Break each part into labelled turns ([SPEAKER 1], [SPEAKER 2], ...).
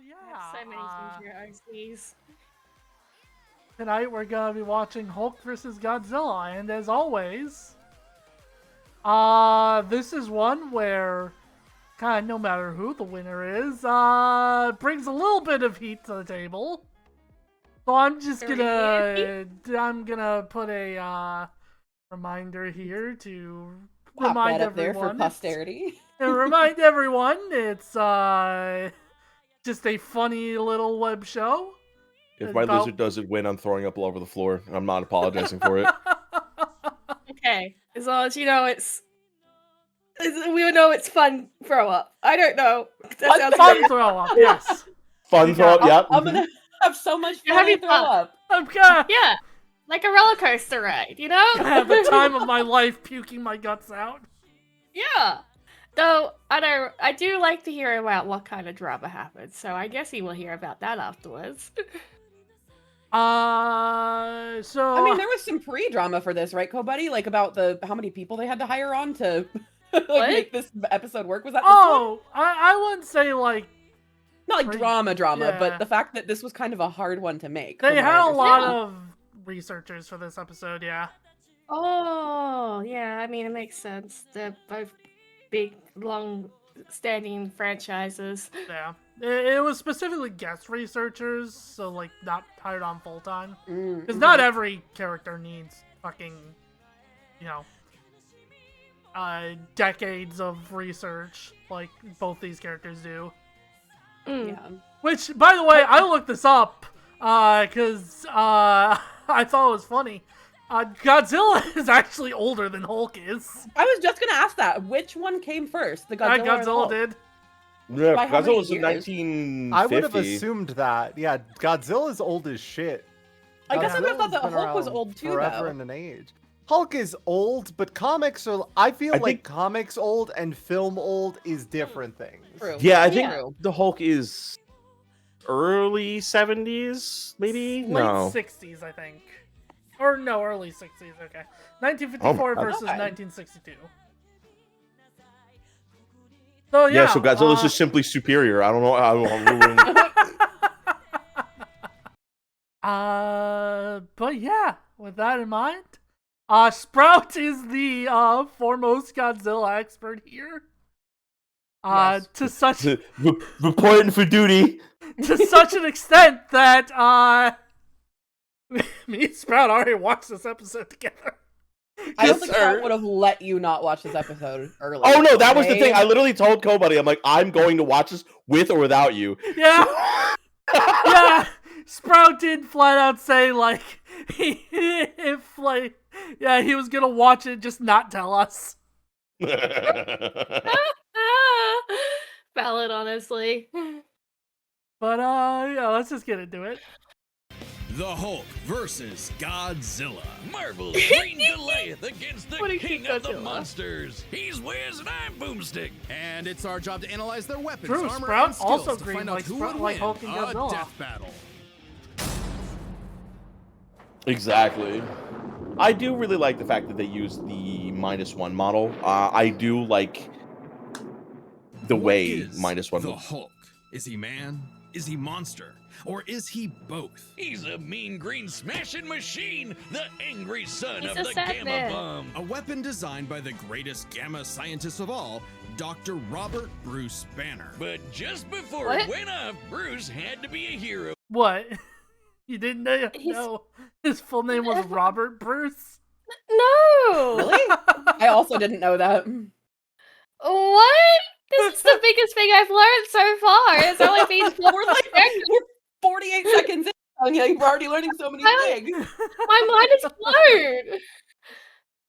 [SPEAKER 1] yeah.
[SPEAKER 2] So many future OCs.
[SPEAKER 1] Tonight we're gonna be watching Hulk vs. Godzilla, and as always, this is one where kind of no matter who the winner is, brings a little bit of heat to the table. So I'm gonna put a reminder here to remind
[SPEAKER 3] up there for
[SPEAKER 1] everyone.
[SPEAKER 3] posterity.
[SPEAKER 1] And remind everyone, it's just a funny little web show.
[SPEAKER 4] If my lizard doesn't win, I'm throwing up all over the floor. I'm not apologizing for it.
[SPEAKER 2] Okay, as long as you know we know it's fun throw up. I don't know. That sounds
[SPEAKER 1] Fun
[SPEAKER 2] weird.
[SPEAKER 1] throw up, yes.
[SPEAKER 4] Fun throw up, yep.
[SPEAKER 3] I'm gonna have so much
[SPEAKER 2] You're
[SPEAKER 3] fun
[SPEAKER 2] having
[SPEAKER 3] and throw
[SPEAKER 2] fun.
[SPEAKER 3] up.
[SPEAKER 1] I'm gonna
[SPEAKER 2] Yeah, like a roller coaster ride, you know?
[SPEAKER 1] have the time of my life puking my guts out.
[SPEAKER 2] Yeah. Though I do like to hear about what kind of drama happened, so I guess he will hear about that afterwards.
[SPEAKER 1] So
[SPEAKER 3] I mean, there was some pre-drama for this, right, Co-Buddy? Like about how many people they had to hire on to make this episode work. Was that this one?
[SPEAKER 1] I wouldn't say like
[SPEAKER 3] Not like drama,
[SPEAKER 1] yeah.
[SPEAKER 3] but the fact that this was kind of a hard one to make.
[SPEAKER 1] They
[SPEAKER 3] from what I
[SPEAKER 1] had a lot
[SPEAKER 3] understand.
[SPEAKER 1] of researchers for this episode, yeah.
[SPEAKER 2] Oh, yeah, I mean, it makes sense. They're both big, long-standing franchises.
[SPEAKER 1] Yeah. It was specifically guest researchers, so like not hired on full time. Because not every character needs fucking, decades of research like both these characters do.
[SPEAKER 3] Yeah.
[SPEAKER 1] Which, by the way, I looked this up because I thought it was funny. Godzilla is actually older than Hulk is.
[SPEAKER 3] I was just gonna ask that. Which one came first? The Godzilla. Or the
[SPEAKER 1] Godzilla
[SPEAKER 3] Hulk?
[SPEAKER 1] did.
[SPEAKER 4] Yeah,
[SPEAKER 3] By how
[SPEAKER 4] Godzilla
[SPEAKER 3] many
[SPEAKER 4] was in
[SPEAKER 3] years?
[SPEAKER 4] 1950.
[SPEAKER 5] I would have assumed that. Yeah, Godzilla's old as shit.
[SPEAKER 3] I guess I would have thought
[SPEAKER 5] Godzilla's
[SPEAKER 3] that
[SPEAKER 5] been
[SPEAKER 3] Hulk was
[SPEAKER 5] around
[SPEAKER 3] old too,
[SPEAKER 5] forever
[SPEAKER 3] though.
[SPEAKER 5] in an age. Hulk is old, but comics are. I feel
[SPEAKER 4] I
[SPEAKER 5] like
[SPEAKER 4] think-
[SPEAKER 5] comics old and film old is different things.
[SPEAKER 3] True.
[SPEAKER 4] Yeah, I think
[SPEAKER 3] Yeah.
[SPEAKER 4] the Hulk is early 70s, maybe?
[SPEAKER 1] Late
[SPEAKER 4] No.
[SPEAKER 1] 60s, I think. Or no, early 60s, okay. 1954
[SPEAKER 4] Oh,
[SPEAKER 1] versus
[SPEAKER 3] okay.
[SPEAKER 1] 1962. So,
[SPEAKER 4] Yeah,
[SPEAKER 1] yeah.
[SPEAKER 4] so Godzilla's just simply superior. I don't know.
[SPEAKER 1] But yeah, with that in mind, Sprout is the foremost Godzilla expert here.
[SPEAKER 3] Yes.
[SPEAKER 1] To such
[SPEAKER 4] Reporting for duty.
[SPEAKER 1] to such an extent that me and Sprout already watched this episode together.
[SPEAKER 3] I don't
[SPEAKER 4] Yes,
[SPEAKER 3] think
[SPEAKER 4] sir.
[SPEAKER 3] I would have let you not watch this episode early.
[SPEAKER 4] Oh no, that was the
[SPEAKER 3] okay?
[SPEAKER 4] thing. I literally told Kobuddy, I'm like, I'm going to watch this with or without you.
[SPEAKER 1] Yeah. Yeah. Sprout did flat out say like he was gonna watch it, just not tell us.
[SPEAKER 2] Valid, honestly.
[SPEAKER 1] But yeah, let's just get into it.
[SPEAKER 6] The Hulk versus Godzilla.
[SPEAKER 7] Marvel's Green Goliath against the
[SPEAKER 2] What a
[SPEAKER 7] king
[SPEAKER 2] cute
[SPEAKER 7] of the
[SPEAKER 2] Godzilla.
[SPEAKER 7] monsters. He's Wiz and I'm Boomstick.
[SPEAKER 6] And it's our job to analyze their weapons,
[SPEAKER 1] True,
[SPEAKER 6] armor,
[SPEAKER 1] Sprout
[SPEAKER 6] and skills
[SPEAKER 1] also
[SPEAKER 6] to
[SPEAKER 1] green
[SPEAKER 6] find out
[SPEAKER 1] like
[SPEAKER 6] who
[SPEAKER 1] Sprout
[SPEAKER 6] would
[SPEAKER 1] like
[SPEAKER 6] win
[SPEAKER 1] Hulk and Godzilla.
[SPEAKER 6] a death battle.
[SPEAKER 4] Exactly. I do really like the fact that they used the -1 model. I do like the
[SPEAKER 6] What
[SPEAKER 4] way
[SPEAKER 6] is
[SPEAKER 4] -1.
[SPEAKER 6] the Hulk? Is he man? Is he monster? Or is he both?
[SPEAKER 7] He's a mean green smashing machine, the angry son
[SPEAKER 2] He's
[SPEAKER 7] of
[SPEAKER 2] a
[SPEAKER 7] the
[SPEAKER 2] sad
[SPEAKER 7] Gamma
[SPEAKER 2] man.
[SPEAKER 7] Bomb.
[SPEAKER 6] A weapon designed by the greatest gamma scientist of all, Dr. Robert Bruce Banner.
[SPEAKER 7] But just before
[SPEAKER 2] What?
[SPEAKER 7] it went off, Bruce had to be a hero.
[SPEAKER 1] What? You didn't know
[SPEAKER 2] He's-
[SPEAKER 1] his full name was Robert Bruce?
[SPEAKER 2] No!
[SPEAKER 3] Really? I also didn't know that.
[SPEAKER 2] What? This is the biggest thing I've learned so far. It's only been
[SPEAKER 3] We're like 48 seconds in. And we're already learning so many things.
[SPEAKER 2] My mind is blown.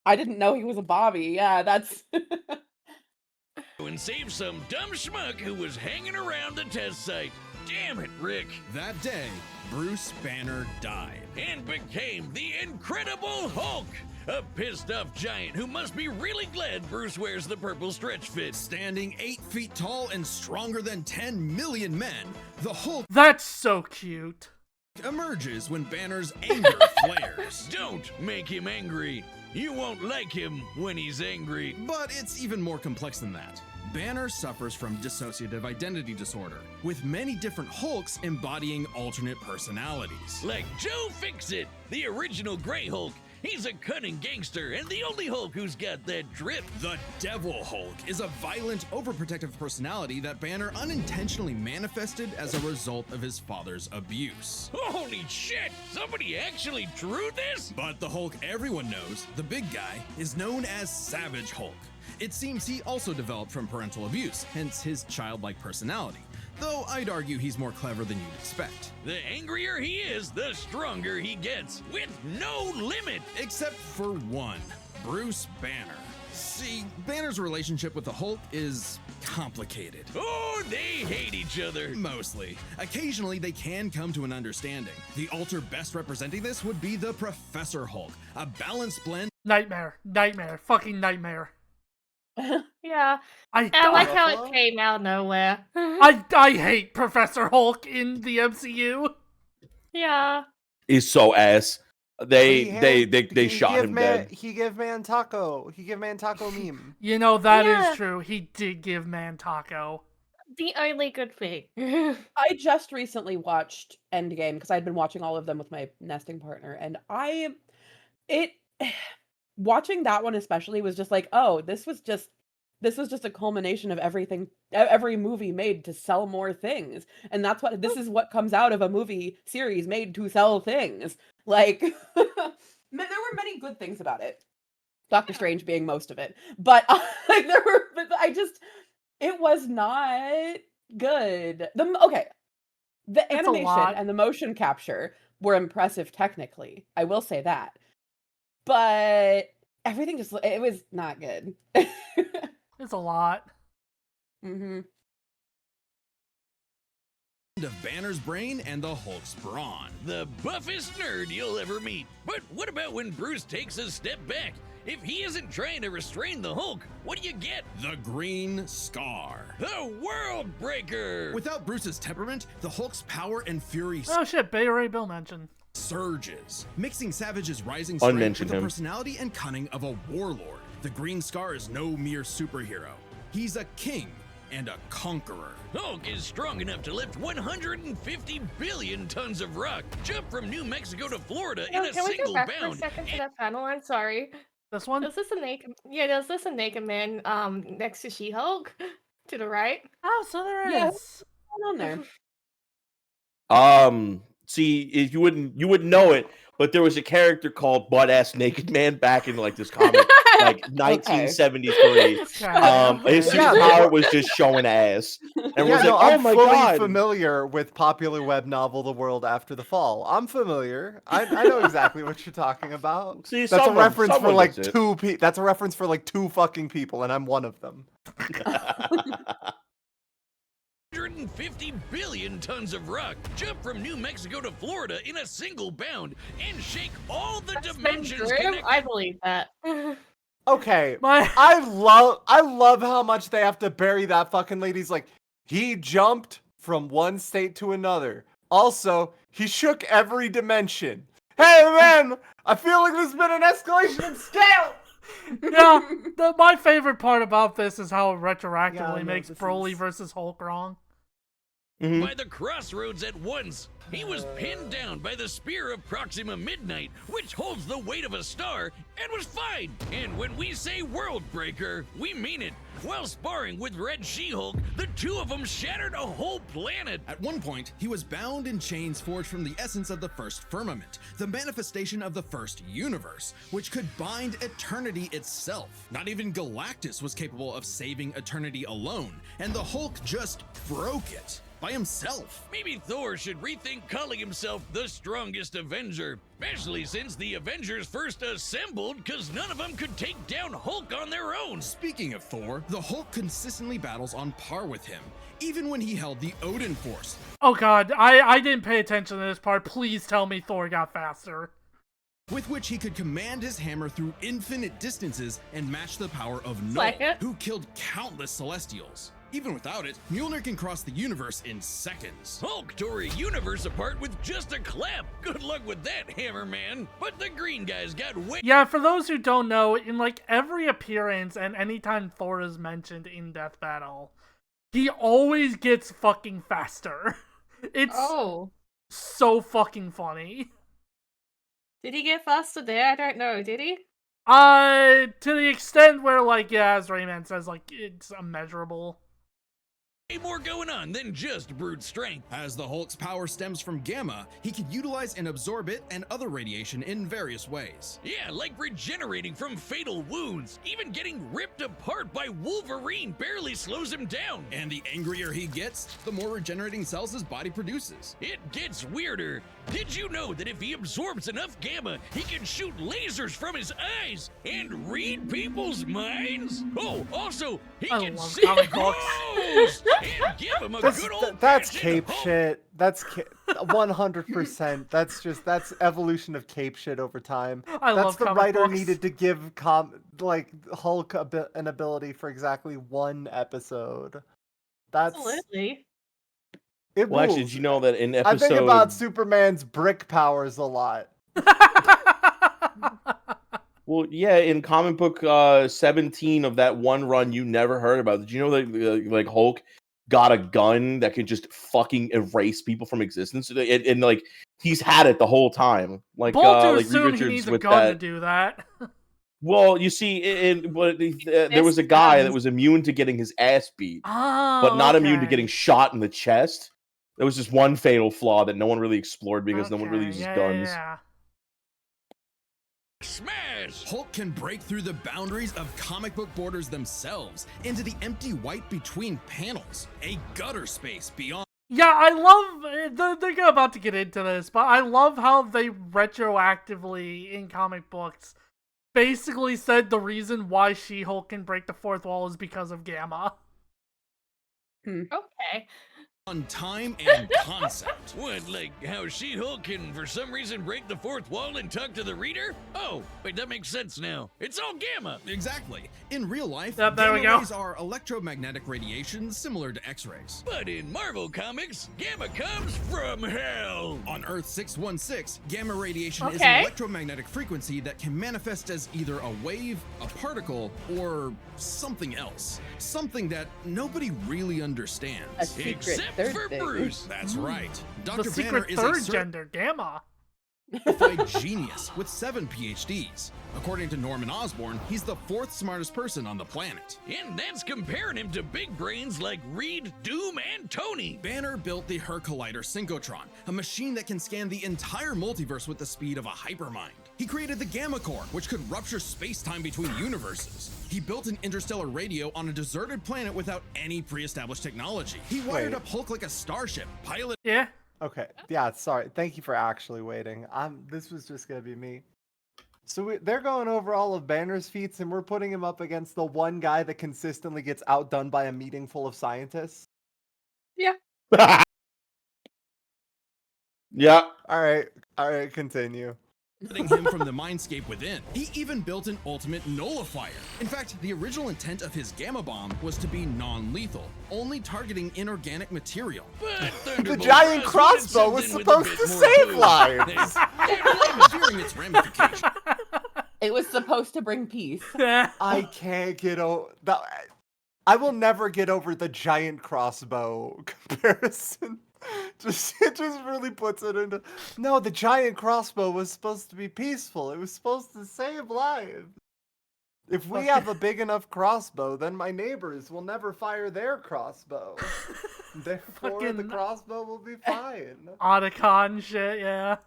[SPEAKER 3] I didn't know he was a Bobby. Yeah, that's.
[SPEAKER 7] And save some dumb schmuck who was hanging around the test site. Damn it, Rick.
[SPEAKER 6] That day, Bruce Banner died.
[SPEAKER 7] And became the Incredible Hulk. A pissed off giant who must be really glad Bruce wears the purple stretch fit.
[SPEAKER 6] Standing 8 feet tall and stronger than 10 million men, the Hulk
[SPEAKER 1] That's so cute.
[SPEAKER 6] emerges when Banner's anger flares.
[SPEAKER 7] Don't make him angry. You won't like him when he's angry.
[SPEAKER 6] But it's even more complex than that. Banner suffers from dissociative identity disorder, with many different Hulks embodying alternate personalities.
[SPEAKER 7] Like Joe Fixit, the original Grey Hulk. He's a cunning gangster and the only Hulk who's got that drip.
[SPEAKER 6] The Devil Hulk is a violent, overprotective personality that Banner unintentionally manifested as a result of his father's abuse.
[SPEAKER 7] Holy shit! Somebody actually drew this?
[SPEAKER 6] But the Hulk everyone knows, the big guy, is known as Savage Hulk. It seems he also developed from parental abuse, hence his childlike personality. Though I'd argue he's more clever than you'd expect.
[SPEAKER 7] The angrier he is, the stronger he gets, with no limit.
[SPEAKER 6] Except for one, Bruce Banner. See, Banner's relationship with the Hulk is complicated.
[SPEAKER 7] Oh, they hate each other.
[SPEAKER 6] Mostly. Occasionally, they can come to an understanding. The alter best representing this would be the Professor Hulk, a balanced blend.
[SPEAKER 1] Nightmare. Nightmare. Fucking nightmare.
[SPEAKER 2] Yeah.
[SPEAKER 1] I
[SPEAKER 2] like how it came out of nowhere.
[SPEAKER 1] I hate Professor Hulk in the MCU.
[SPEAKER 2] Yeah.
[SPEAKER 4] He's so ass. They
[SPEAKER 5] He
[SPEAKER 4] shot
[SPEAKER 5] give
[SPEAKER 4] him
[SPEAKER 5] man,
[SPEAKER 4] dead.
[SPEAKER 5] He give man taco. He give man taco meme.
[SPEAKER 1] You know, that is
[SPEAKER 2] Yeah.
[SPEAKER 1] true. He did give Man Taco.
[SPEAKER 2] The only good thing.
[SPEAKER 3] I just recently watched Endgame because I'd been watching all of them with my nesting partner, and watching that one especially was just like, oh, this was just a culmination of everything, every movie made to sell more things, and this is what comes out of a movie series made to sell things. Like, there were many good things about it. Doctor Strange being most of it, but like it was not good. The animation and the motion capture were impressive technically. I will say that. But everything it was not good.
[SPEAKER 1] It's a lot.
[SPEAKER 3] Mm-hmm.
[SPEAKER 6] Of Banner's brain and the Hulk's brawn.
[SPEAKER 7] The buffest nerd you'll ever meet. But what about when Bruce takes a step back? If he isn't trying to restrain the Hulk, what do you get?
[SPEAKER 6] The Green Scar.
[SPEAKER 7] The World Breaker!
[SPEAKER 6] Without Bruce's temperament, the Hulk's power and fury
[SPEAKER 1] Oh shit, Bay Ray Bill mentioned.
[SPEAKER 6] surges, mixing Savage's rising strength with
[SPEAKER 4] Unmentioned
[SPEAKER 6] the
[SPEAKER 4] him.
[SPEAKER 6] personality and cunning of a warlord. The Green Scar is no mere superhero. He's a king and a conqueror.
[SPEAKER 7] Hulk is strong enough to lift 150 billion tons of rock, jump from New Mexico to Florida in a
[SPEAKER 2] Can we go
[SPEAKER 7] single
[SPEAKER 2] back for a
[SPEAKER 7] bound.
[SPEAKER 2] second to that panel? I'm sorry.
[SPEAKER 1] This one?
[SPEAKER 2] There's this a naked man next to She-Hulk to the right.
[SPEAKER 1] Oh, so there is.
[SPEAKER 3] Yeah. On there.
[SPEAKER 4] See, if you wouldn't know it, but there was a character called Butt Ass Naked Man back in like this comic, like 1973. His superpower was just showing ass, and was like, "Oh
[SPEAKER 5] I'm
[SPEAKER 4] my
[SPEAKER 5] fully
[SPEAKER 4] god!"
[SPEAKER 5] familiar with popular web novel The World After the Fall. I'm familiar. I know exactly what you're talking about.
[SPEAKER 4] See,
[SPEAKER 5] That's a reference for like
[SPEAKER 4] gets it.
[SPEAKER 5] two people. That's a reference for like two fucking people, and I'm one of them.
[SPEAKER 7] 150 billion tons of rock, jump from New Mexico to Florida in a single bound, and shake all the dimensions connected.
[SPEAKER 2] I believe that.
[SPEAKER 5] Okay,
[SPEAKER 1] My
[SPEAKER 5] I love how much they have to bury that fucking lady's like, he jumped from one state to another. Also, he shook every dimension. Hey man, I feel like there's been an escalation in scale.
[SPEAKER 1] yeah, my favorite part about this is how it retroactively
[SPEAKER 5] no,
[SPEAKER 1] makes
[SPEAKER 5] this
[SPEAKER 1] Broly
[SPEAKER 5] is-
[SPEAKER 1] versus Hulk wrong.
[SPEAKER 4] Mhm.
[SPEAKER 7] By the crossroads at once, he was pinned down by the spear of Proxima Midnight, which holds the weight of a star, and was fine. And when we say World Breaker, we mean it. While sparring with Red She-Hulk, the two of them shattered a whole planet.
[SPEAKER 6] At one point, he was bound in chains forged from the essence of the first firmament, the manifestation of the first universe, which could bind eternity itself. Not even Galactus was capable of saving eternity alone, and the Hulk just broke it. By himself.
[SPEAKER 7] Maybe Thor should rethink calling himself the strongest Avenger, especially since the Avengers first assembled because none of them could take down Hulk on their own.
[SPEAKER 6] Speaking of Thor, the Hulk consistently battles on par with him, even when he held the Odin Force.
[SPEAKER 1] Oh god, I didn't pay attention to this part. Please tell me Thor got faster.
[SPEAKER 6] With which he could command his hammer through infinite distances and match the power of Null,
[SPEAKER 2] Like it.
[SPEAKER 6] who killed countless Celestials. Even without it, Mjolnir can cross the universe in seconds.
[SPEAKER 7] Hulk tore a universe apart with just a clap. Good luck with that, Hammer Man. But the green guy's got way.
[SPEAKER 1] Yeah, for those who don't know, in like every appearance and anytime Thor is mentioned in Death Battle, he always gets fucking faster. It's so fucking funny.
[SPEAKER 2] Did he get faster there? I don't know. Did he?
[SPEAKER 1] To the extent where, like, yeah, as Rayman says, like, it's immeasurable.
[SPEAKER 7] Way more going on than just brute strength.
[SPEAKER 6] As the Hulk's power stems from gamma, he can utilize and absorb it and other radiation in various ways.
[SPEAKER 7] Yeah, like regenerating from fatal wounds. Even getting ripped apart by Wolverine barely slows him down.
[SPEAKER 6] And the angrier he gets, the more regenerating cells his body produces.
[SPEAKER 7] It gets weirder. Did you know that if he absorbs enough gamma, he can shoot lasers from his eyes and read people's minds? Oh, also, he
[SPEAKER 1] I
[SPEAKER 7] can
[SPEAKER 1] love
[SPEAKER 7] see
[SPEAKER 1] comic books.
[SPEAKER 7] ghosts and give him a good old
[SPEAKER 5] That's cape shit. That's 100%. That's evolution of cape shit over time.
[SPEAKER 1] I
[SPEAKER 5] That's
[SPEAKER 1] love
[SPEAKER 5] the
[SPEAKER 1] comic
[SPEAKER 5] writer
[SPEAKER 1] books.
[SPEAKER 5] needed to give Hulk an ability for exactly one episode. That's
[SPEAKER 2] Absolutely.
[SPEAKER 5] it.
[SPEAKER 4] Well, actually,
[SPEAKER 5] rules.
[SPEAKER 4] did you know that in
[SPEAKER 5] I
[SPEAKER 4] episode...
[SPEAKER 5] think about Superman's brick powers a lot.
[SPEAKER 4] Well, yeah, in comic book 17 of that one run you never heard about, did you know that like Hulk got a gun that could just fucking erase people from existence? And like he's had it the whole time. Like
[SPEAKER 1] Bolter
[SPEAKER 4] like Reed
[SPEAKER 1] assumed he
[SPEAKER 4] Richards
[SPEAKER 1] needs a
[SPEAKER 4] with
[SPEAKER 1] gun to
[SPEAKER 4] that.
[SPEAKER 1] do that.
[SPEAKER 4] Well, you see, there was a guy that was immune to getting his ass beat, but not immune to getting shot in the chest. There was just one fatal flaw that no one really explored because no one really uses guns.
[SPEAKER 1] Yeah.
[SPEAKER 7] smash.
[SPEAKER 6] Hulk can break through the boundaries of comic book borders themselves into the empty white between panels, a gutter space beyond.
[SPEAKER 1] Yeah, I love, they're about to get into this, but I love how they retroactively, in comic books, basically said the reason why She-Hulk can break the fourth wall is because of Gamma.
[SPEAKER 2] Okay.
[SPEAKER 6] On time and concept.
[SPEAKER 7] What, like how She-Hulk can for some reason break the fourth wall and talk to the reader? Oh, wait, that makes sense now. It's all gamma.
[SPEAKER 6] Exactly. In real life,
[SPEAKER 1] Yep, there we
[SPEAKER 6] gamma
[SPEAKER 1] go.
[SPEAKER 6] rays are electromagnetic radiation similar to X-rays.
[SPEAKER 7] But in Marvel Comics, gamma comes from hell.
[SPEAKER 6] On Earth 616, gamma radiation is an
[SPEAKER 2] Okay.
[SPEAKER 6] electromagnetic frequency that can manifest as either a wave, a particle, or something else. Something that nobody really
[SPEAKER 3] A
[SPEAKER 6] understands.
[SPEAKER 3] secret
[SPEAKER 7] Except
[SPEAKER 3] third
[SPEAKER 7] for
[SPEAKER 3] thing.
[SPEAKER 7] Bruce.
[SPEAKER 6] That's right.
[SPEAKER 1] The
[SPEAKER 6] Dr. Banner
[SPEAKER 1] secret
[SPEAKER 6] is a
[SPEAKER 1] third gender, Gamma.
[SPEAKER 6] certified genius with 7 PhDs. According to Norman Osborn, he's the 4th smartest person on the planet.
[SPEAKER 7] And that's comparing him to big brains like Reed, Doom, and Tony.
[SPEAKER 6] Banner built the Her Collider Synchrotron, a machine that can scan the entire multiverse with the speed of a hypermind. He created the Gamma Core, which could rupture space-time between universes. He built an interstellar radio on a deserted planet without any pre-established technology. He wired
[SPEAKER 5] Wait.
[SPEAKER 6] up Hulk like a starship, piloted
[SPEAKER 1] Yeah.
[SPEAKER 5] Okay. Yeah, sorry. Thank you for actually waiting. This was just gonna be me. So they're going over all of Banner's feats, and we're putting him up against the one guy that consistently gets outdone by a meeting full of scientists.
[SPEAKER 4] Yeah.
[SPEAKER 5] All right, continue.
[SPEAKER 6] him from the mindscape within. He even built an ultimate nullifier. In fact, the original intent of his gamma bomb was to be non-lethal, only targeting inorganic material.
[SPEAKER 7] But
[SPEAKER 5] The
[SPEAKER 7] Thunderbolt
[SPEAKER 5] giant
[SPEAKER 7] Ross
[SPEAKER 5] crossbow
[SPEAKER 7] wanted
[SPEAKER 5] was
[SPEAKER 7] something with a
[SPEAKER 5] supposed
[SPEAKER 7] bit
[SPEAKER 5] to
[SPEAKER 7] more
[SPEAKER 5] save
[SPEAKER 7] to it.
[SPEAKER 5] lives.
[SPEAKER 6] Fearing its ramifications.
[SPEAKER 3] It was supposed to bring peace.
[SPEAKER 5] I can't get over that. I will never get over the giant crossbow comparison. It just really puts it into. No, the giant crossbow was supposed to be peaceful. It was supposed to save lives. If we have a big enough crossbow, then my neighbors will never fire their crossbow. Therefore, the
[SPEAKER 1] Fucking-
[SPEAKER 5] crossbow will be fine.
[SPEAKER 1] Otacon shit, yeah.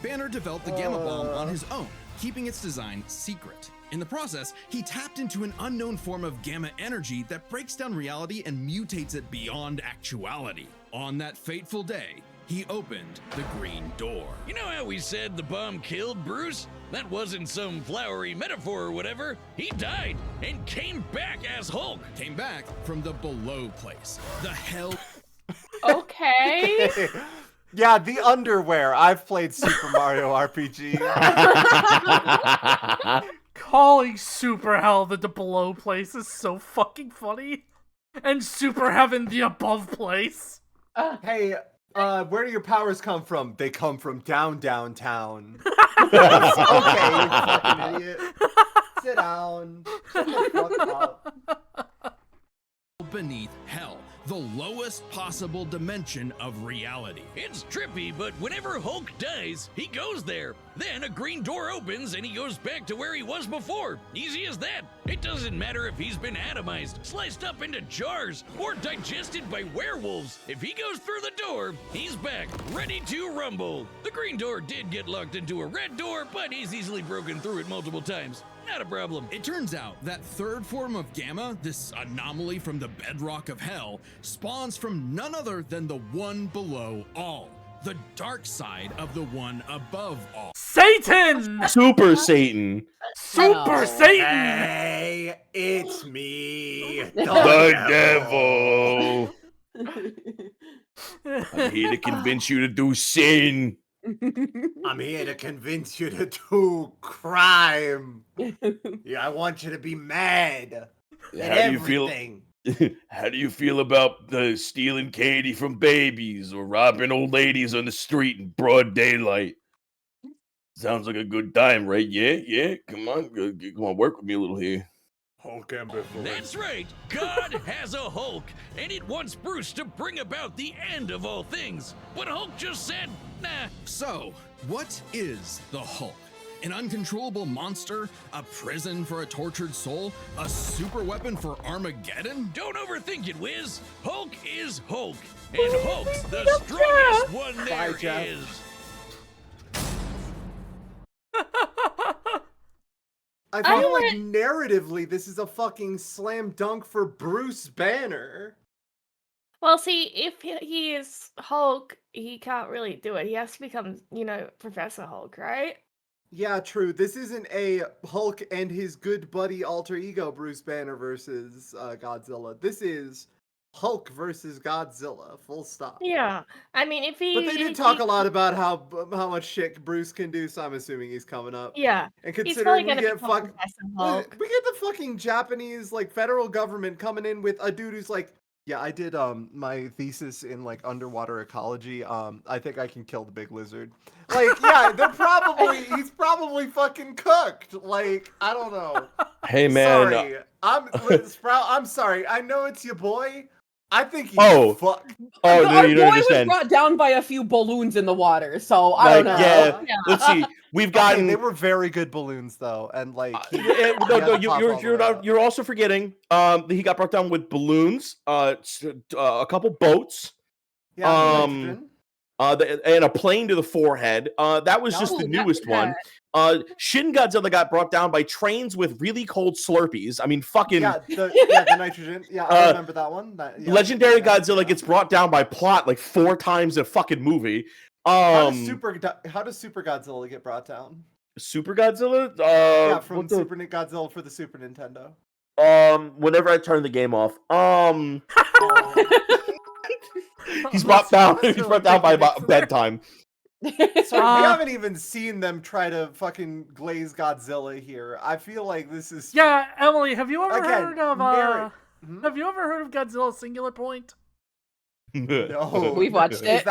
[SPEAKER 6] Banner developed the gamma bomb on his own, keeping its design secret. In the process, he tapped into an unknown form of gamma energy that breaks down reality and mutates it beyond actuality. On that fateful day, he opened the green door.
[SPEAKER 7] You know how we said the bomb killed Bruce? That wasn't some flowery metaphor or whatever. He died and came back as Hulk.
[SPEAKER 6] Came back from the below place, the hell.
[SPEAKER 2] Okay.
[SPEAKER 5] Yeah, the underwear. I've played Super Mario RPG.
[SPEAKER 1] Calling Super Hell the below place is so fucking funny. And Super having the above place.
[SPEAKER 5] Hey, where do your powers come from? They come from downtown. Okay, you fucking idiot. Sit down. Shut the fuck up.
[SPEAKER 6] Beneath hell, the lowest possible dimension of reality.
[SPEAKER 7] It's trippy, but whenever Hulk dies, he goes there. Then a green door opens and he goes back to where he was before. Easy as that. It doesn't matter if he's been atomized, sliced up into jars, or digested by werewolves. If he goes through the door, he's back, ready to rumble. The green door did get locked into a red door, but he's easily broken through it multiple times. Not a problem.
[SPEAKER 6] It turns out that third form of Gamma, this anomaly from the bedrock of hell, spawns from none other than the one below all. The dark side of the one above all.
[SPEAKER 1] Satan!
[SPEAKER 4] Super Satan.
[SPEAKER 1] Super Satan!
[SPEAKER 5] Hey, it's me,
[SPEAKER 4] The devil. I'm here to convince you to do sin.
[SPEAKER 5] I'm here to convince you to do crime. Yeah, I want you to be mad at everything.
[SPEAKER 4] How do you feel about stealing candy from babies or robbing old ladies on the street in broad daylight? Sounds like a good time, right? Yeah. Come on, work with me a little here.
[SPEAKER 5] Hulk ambivalence.
[SPEAKER 7] That's right. God has a Hulk, and it wants Bruce to bring about the end of all things. But Hulk just said, nah.
[SPEAKER 6] So, what is the Hulk? An uncontrollable monster? A prison for a tortured soul? A super weapon for Armageddon?
[SPEAKER 7] Don't overthink it, Wiz. Hulk is Hulk, and Hulk's the strongest one there is.
[SPEAKER 5] I feel like narratively, this is a fucking slam dunk for Bruce Banner.
[SPEAKER 2] Well, see, if he is Hulk, he can't really do it. He has to become, Professor Hulk, right?
[SPEAKER 5] Yeah, true. This isn't a Hulk and his good buddy alter ego Bruce Banner versus Godzilla. This is Hulk versus Godzilla, full stop.
[SPEAKER 2] Yeah, I mean, if he...
[SPEAKER 5] But they did talk a lot about how much shit Bruce can do, so I'm assuming he's coming up.
[SPEAKER 2] Yeah,
[SPEAKER 5] and
[SPEAKER 2] he's probably
[SPEAKER 5] considering
[SPEAKER 2] gonna become Professor Hulk.
[SPEAKER 5] we get the fucking Japanese federal government coming in with a dude who's like, yeah, I did my thesis in underwater ecology. I think I can kill the big lizard. Yeah, he's probably fucking cooked. I don't know.
[SPEAKER 4] Hey man,
[SPEAKER 5] sorry. I'm sorry. I know it's your boy. I think he's fucked.
[SPEAKER 3] Oh,
[SPEAKER 4] no, you don't
[SPEAKER 3] boy
[SPEAKER 4] understand.
[SPEAKER 3] was brought down by a few balloons in the water, so I don't know.
[SPEAKER 4] Yeah, let's see. We've gotten.
[SPEAKER 5] Okay, they were very good balloons, though, and
[SPEAKER 4] you're also forgetting. He got brought down with balloons, a couple boats, and a plane to the forehead. That was just the newest one. Shin Godzilla got brought down by trains with really cold Slurpees. I mean, fucking
[SPEAKER 5] the nitrogen. Yeah, I remember that one.
[SPEAKER 4] Legendary Godzilla gets brought down by plot 4 times in a fucking movie.
[SPEAKER 5] How does Super Godzilla get brought down?
[SPEAKER 4] Super Godzilla?
[SPEAKER 5] From Super Godzilla for the Super Nintendo.
[SPEAKER 4] Whenever I turn the game off. He's brought down. He's brought down by about bedtime.
[SPEAKER 5] So we haven't even seen them try to fucking glaze Godzilla here. I feel like this is...
[SPEAKER 1] Yeah, Emily, have you ever heard of Have you ever heard of Godzilla Singular Point?
[SPEAKER 5] No.
[SPEAKER 3] We've watched it.
[SPEAKER 5] Is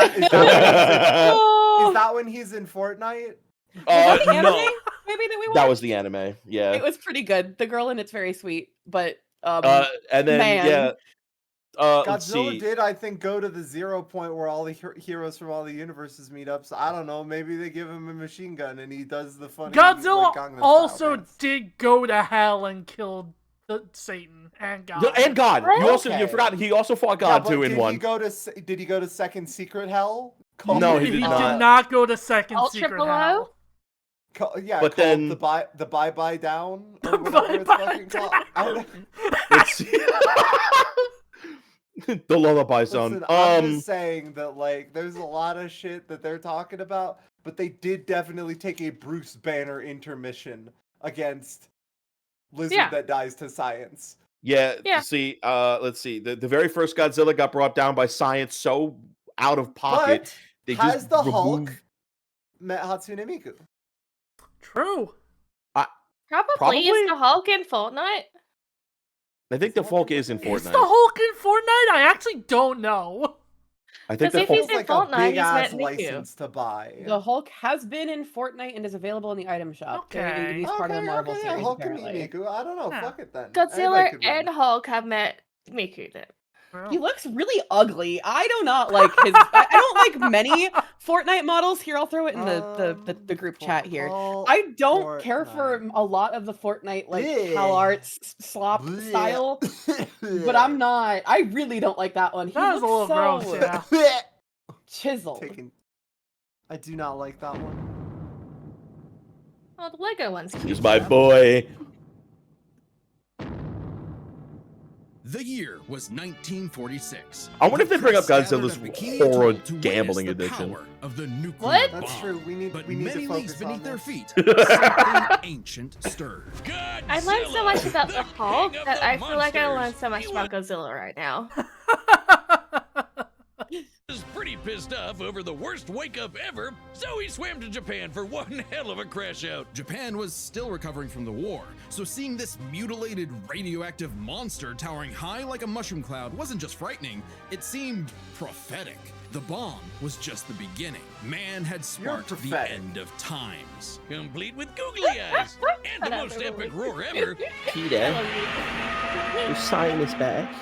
[SPEAKER 5] that when he's in Fortnite?
[SPEAKER 3] Was that the anime?
[SPEAKER 4] No.
[SPEAKER 3] Maybe that we watched?
[SPEAKER 4] That was the anime. Yeah.
[SPEAKER 3] It was pretty good. The girl in it's very sweet, but
[SPEAKER 4] and then
[SPEAKER 3] man.
[SPEAKER 5] Godzilla did, I think, go to the 0 point where all the heroes from all the universes meet up. So I don't know. Maybe they give him a machine gun and he does the funny.
[SPEAKER 1] Godzilla also did go to hell and killed Satan and God.
[SPEAKER 4] And God.
[SPEAKER 3] Really?
[SPEAKER 4] You forgot. He also fought God too in one.
[SPEAKER 5] Did he go to Second Secret Hell?
[SPEAKER 4] No, he did not
[SPEAKER 1] go to Second Secret Hell.
[SPEAKER 4] But then
[SPEAKER 5] the bye down. Or whatever it's fucking called.
[SPEAKER 4] Let's see. The Lullaby Zone.
[SPEAKER 5] Listen, I'm just saying that there's a lot of shit that they're talking about, but they did definitely take a Bruce Banner intermission against Lizard that dies to science.
[SPEAKER 4] Yeah. See, let's see. The very first Godzilla got brought down by science so out of pocket.
[SPEAKER 5] But has the Hulk met Hatsune Miku?
[SPEAKER 1] True.
[SPEAKER 2] Probably is the Hulk in Fortnite.
[SPEAKER 4] I think the Hulk is in Fortnite.
[SPEAKER 1] Is the Hulk in Fortnite? I actually don't know.
[SPEAKER 4] I think
[SPEAKER 2] Because
[SPEAKER 4] the
[SPEAKER 2] if he's
[SPEAKER 4] Hulk
[SPEAKER 2] in
[SPEAKER 5] like a
[SPEAKER 2] Fortnite,
[SPEAKER 5] big
[SPEAKER 2] he's
[SPEAKER 5] ass
[SPEAKER 2] met Miku.
[SPEAKER 5] license to buy.
[SPEAKER 3] The Hulk has been in Fortnite and is available in the item shop.
[SPEAKER 1] Okay.
[SPEAKER 3] He's part of the Marvel series,
[SPEAKER 5] Hulk can
[SPEAKER 3] apparently.
[SPEAKER 5] meet Miku. I don't know.
[SPEAKER 1] Yeah.
[SPEAKER 5] Fuck it then.
[SPEAKER 2] Godzilla
[SPEAKER 5] Anybody could win.
[SPEAKER 2] and Hulk have met Miku then.
[SPEAKER 3] He looks really ugly. I do not like his. I don't like many Fortnite models. Here, I'll throw it in the group chat here. I don't care for a lot of the Fortnite like Hal Arts slop style, but I'm not. I really don't like that one. He
[SPEAKER 1] That was a
[SPEAKER 3] looks
[SPEAKER 1] little
[SPEAKER 3] so
[SPEAKER 1] gross, yeah.
[SPEAKER 3] chiseled.
[SPEAKER 5] I do not like that one.
[SPEAKER 2] Oh, the Lego one's cute.
[SPEAKER 4] He's my
[SPEAKER 2] though.
[SPEAKER 4] boy.
[SPEAKER 6] The year was 1946.
[SPEAKER 4] I wonder if they bring up
[SPEAKER 6] Gathered
[SPEAKER 4] Godzilla's
[SPEAKER 6] at Bikini
[SPEAKER 4] horror
[SPEAKER 6] Atoll to witness
[SPEAKER 4] gambling
[SPEAKER 6] the
[SPEAKER 4] addiction.
[SPEAKER 6] power of the nuclear
[SPEAKER 2] What?
[SPEAKER 6] bomb.
[SPEAKER 5] That's true. We need
[SPEAKER 6] But
[SPEAKER 5] to
[SPEAKER 6] many
[SPEAKER 5] focus
[SPEAKER 6] leagues
[SPEAKER 5] on
[SPEAKER 6] beneath their
[SPEAKER 5] this.
[SPEAKER 6] feet, something ancient stirred.
[SPEAKER 2] I learned so much about the Hulk
[SPEAKER 7] king of
[SPEAKER 2] that
[SPEAKER 7] the
[SPEAKER 2] I feel like I
[SPEAKER 7] monsters.
[SPEAKER 2] learned so much
[SPEAKER 7] He
[SPEAKER 2] about Godzilla right now.
[SPEAKER 7] was pretty pissed off over the worst wake up ever, so he swam to Japan for one hell of a crash out.
[SPEAKER 6] Japan was still recovering from the war, so seeing this mutilated radioactive monster towering high like a mushroom cloud wasn't just frightening, it seemed prophetic. The bomb was just the beginning. Man had sparked the
[SPEAKER 5] prophetic.
[SPEAKER 6] end of times.
[SPEAKER 7] Complete with googly eyes and the most epic roar ever.
[SPEAKER 4] Peter, your sign is back.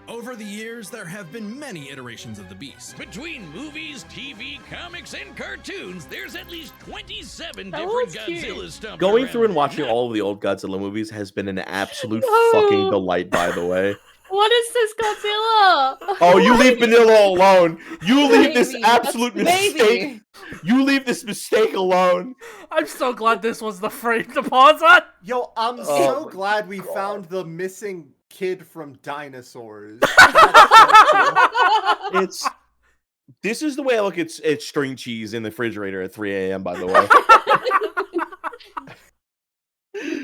[SPEAKER 6] Over the years, there have been many iterations of the beast.
[SPEAKER 7] Between movies, TV, comics, and cartoons, there's at least 27
[SPEAKER 2] That
[SPEAKER 7] different
[SPEAKER 2] was cute.
[SPEAKER 7] Godzillas stomping
[SPEAKER 4] Going
[SPEAKER 7] around.
[SPEAKER 4] through and watching all of the old Godzilla movies has been an absolute
[SPEAKER 2] No.
[SPEAKER 4] fucking delight, by the way.
[SPEAKER 2] What is this Godzilla?
[SPEAKER 4] Oh, you leave Vanilla alone. You leave this
[SPEAKER 3] Maybe.
[SPEAKER 4] absolute
[SPEAKER 3] Maybe.
[SPEAKER 4] mistake. You leave this mistake alone.
[SPEAKER 1] I'm so glad this was the frame to pause on.
[SPEAKER 5] Yo, I'm
[SPEAKER 4] Oh
[SPEAKER 5] so
[SPEAKER 4] my
[SPEAKER 5] glad we
[SPEAKER 4] God.
[SPEAKER 5] found the missing kid from Dinosaurs.
[SPEAKER 4] It's this is the way I look at string cheese in the refrigerator at 3 a.m. By the way,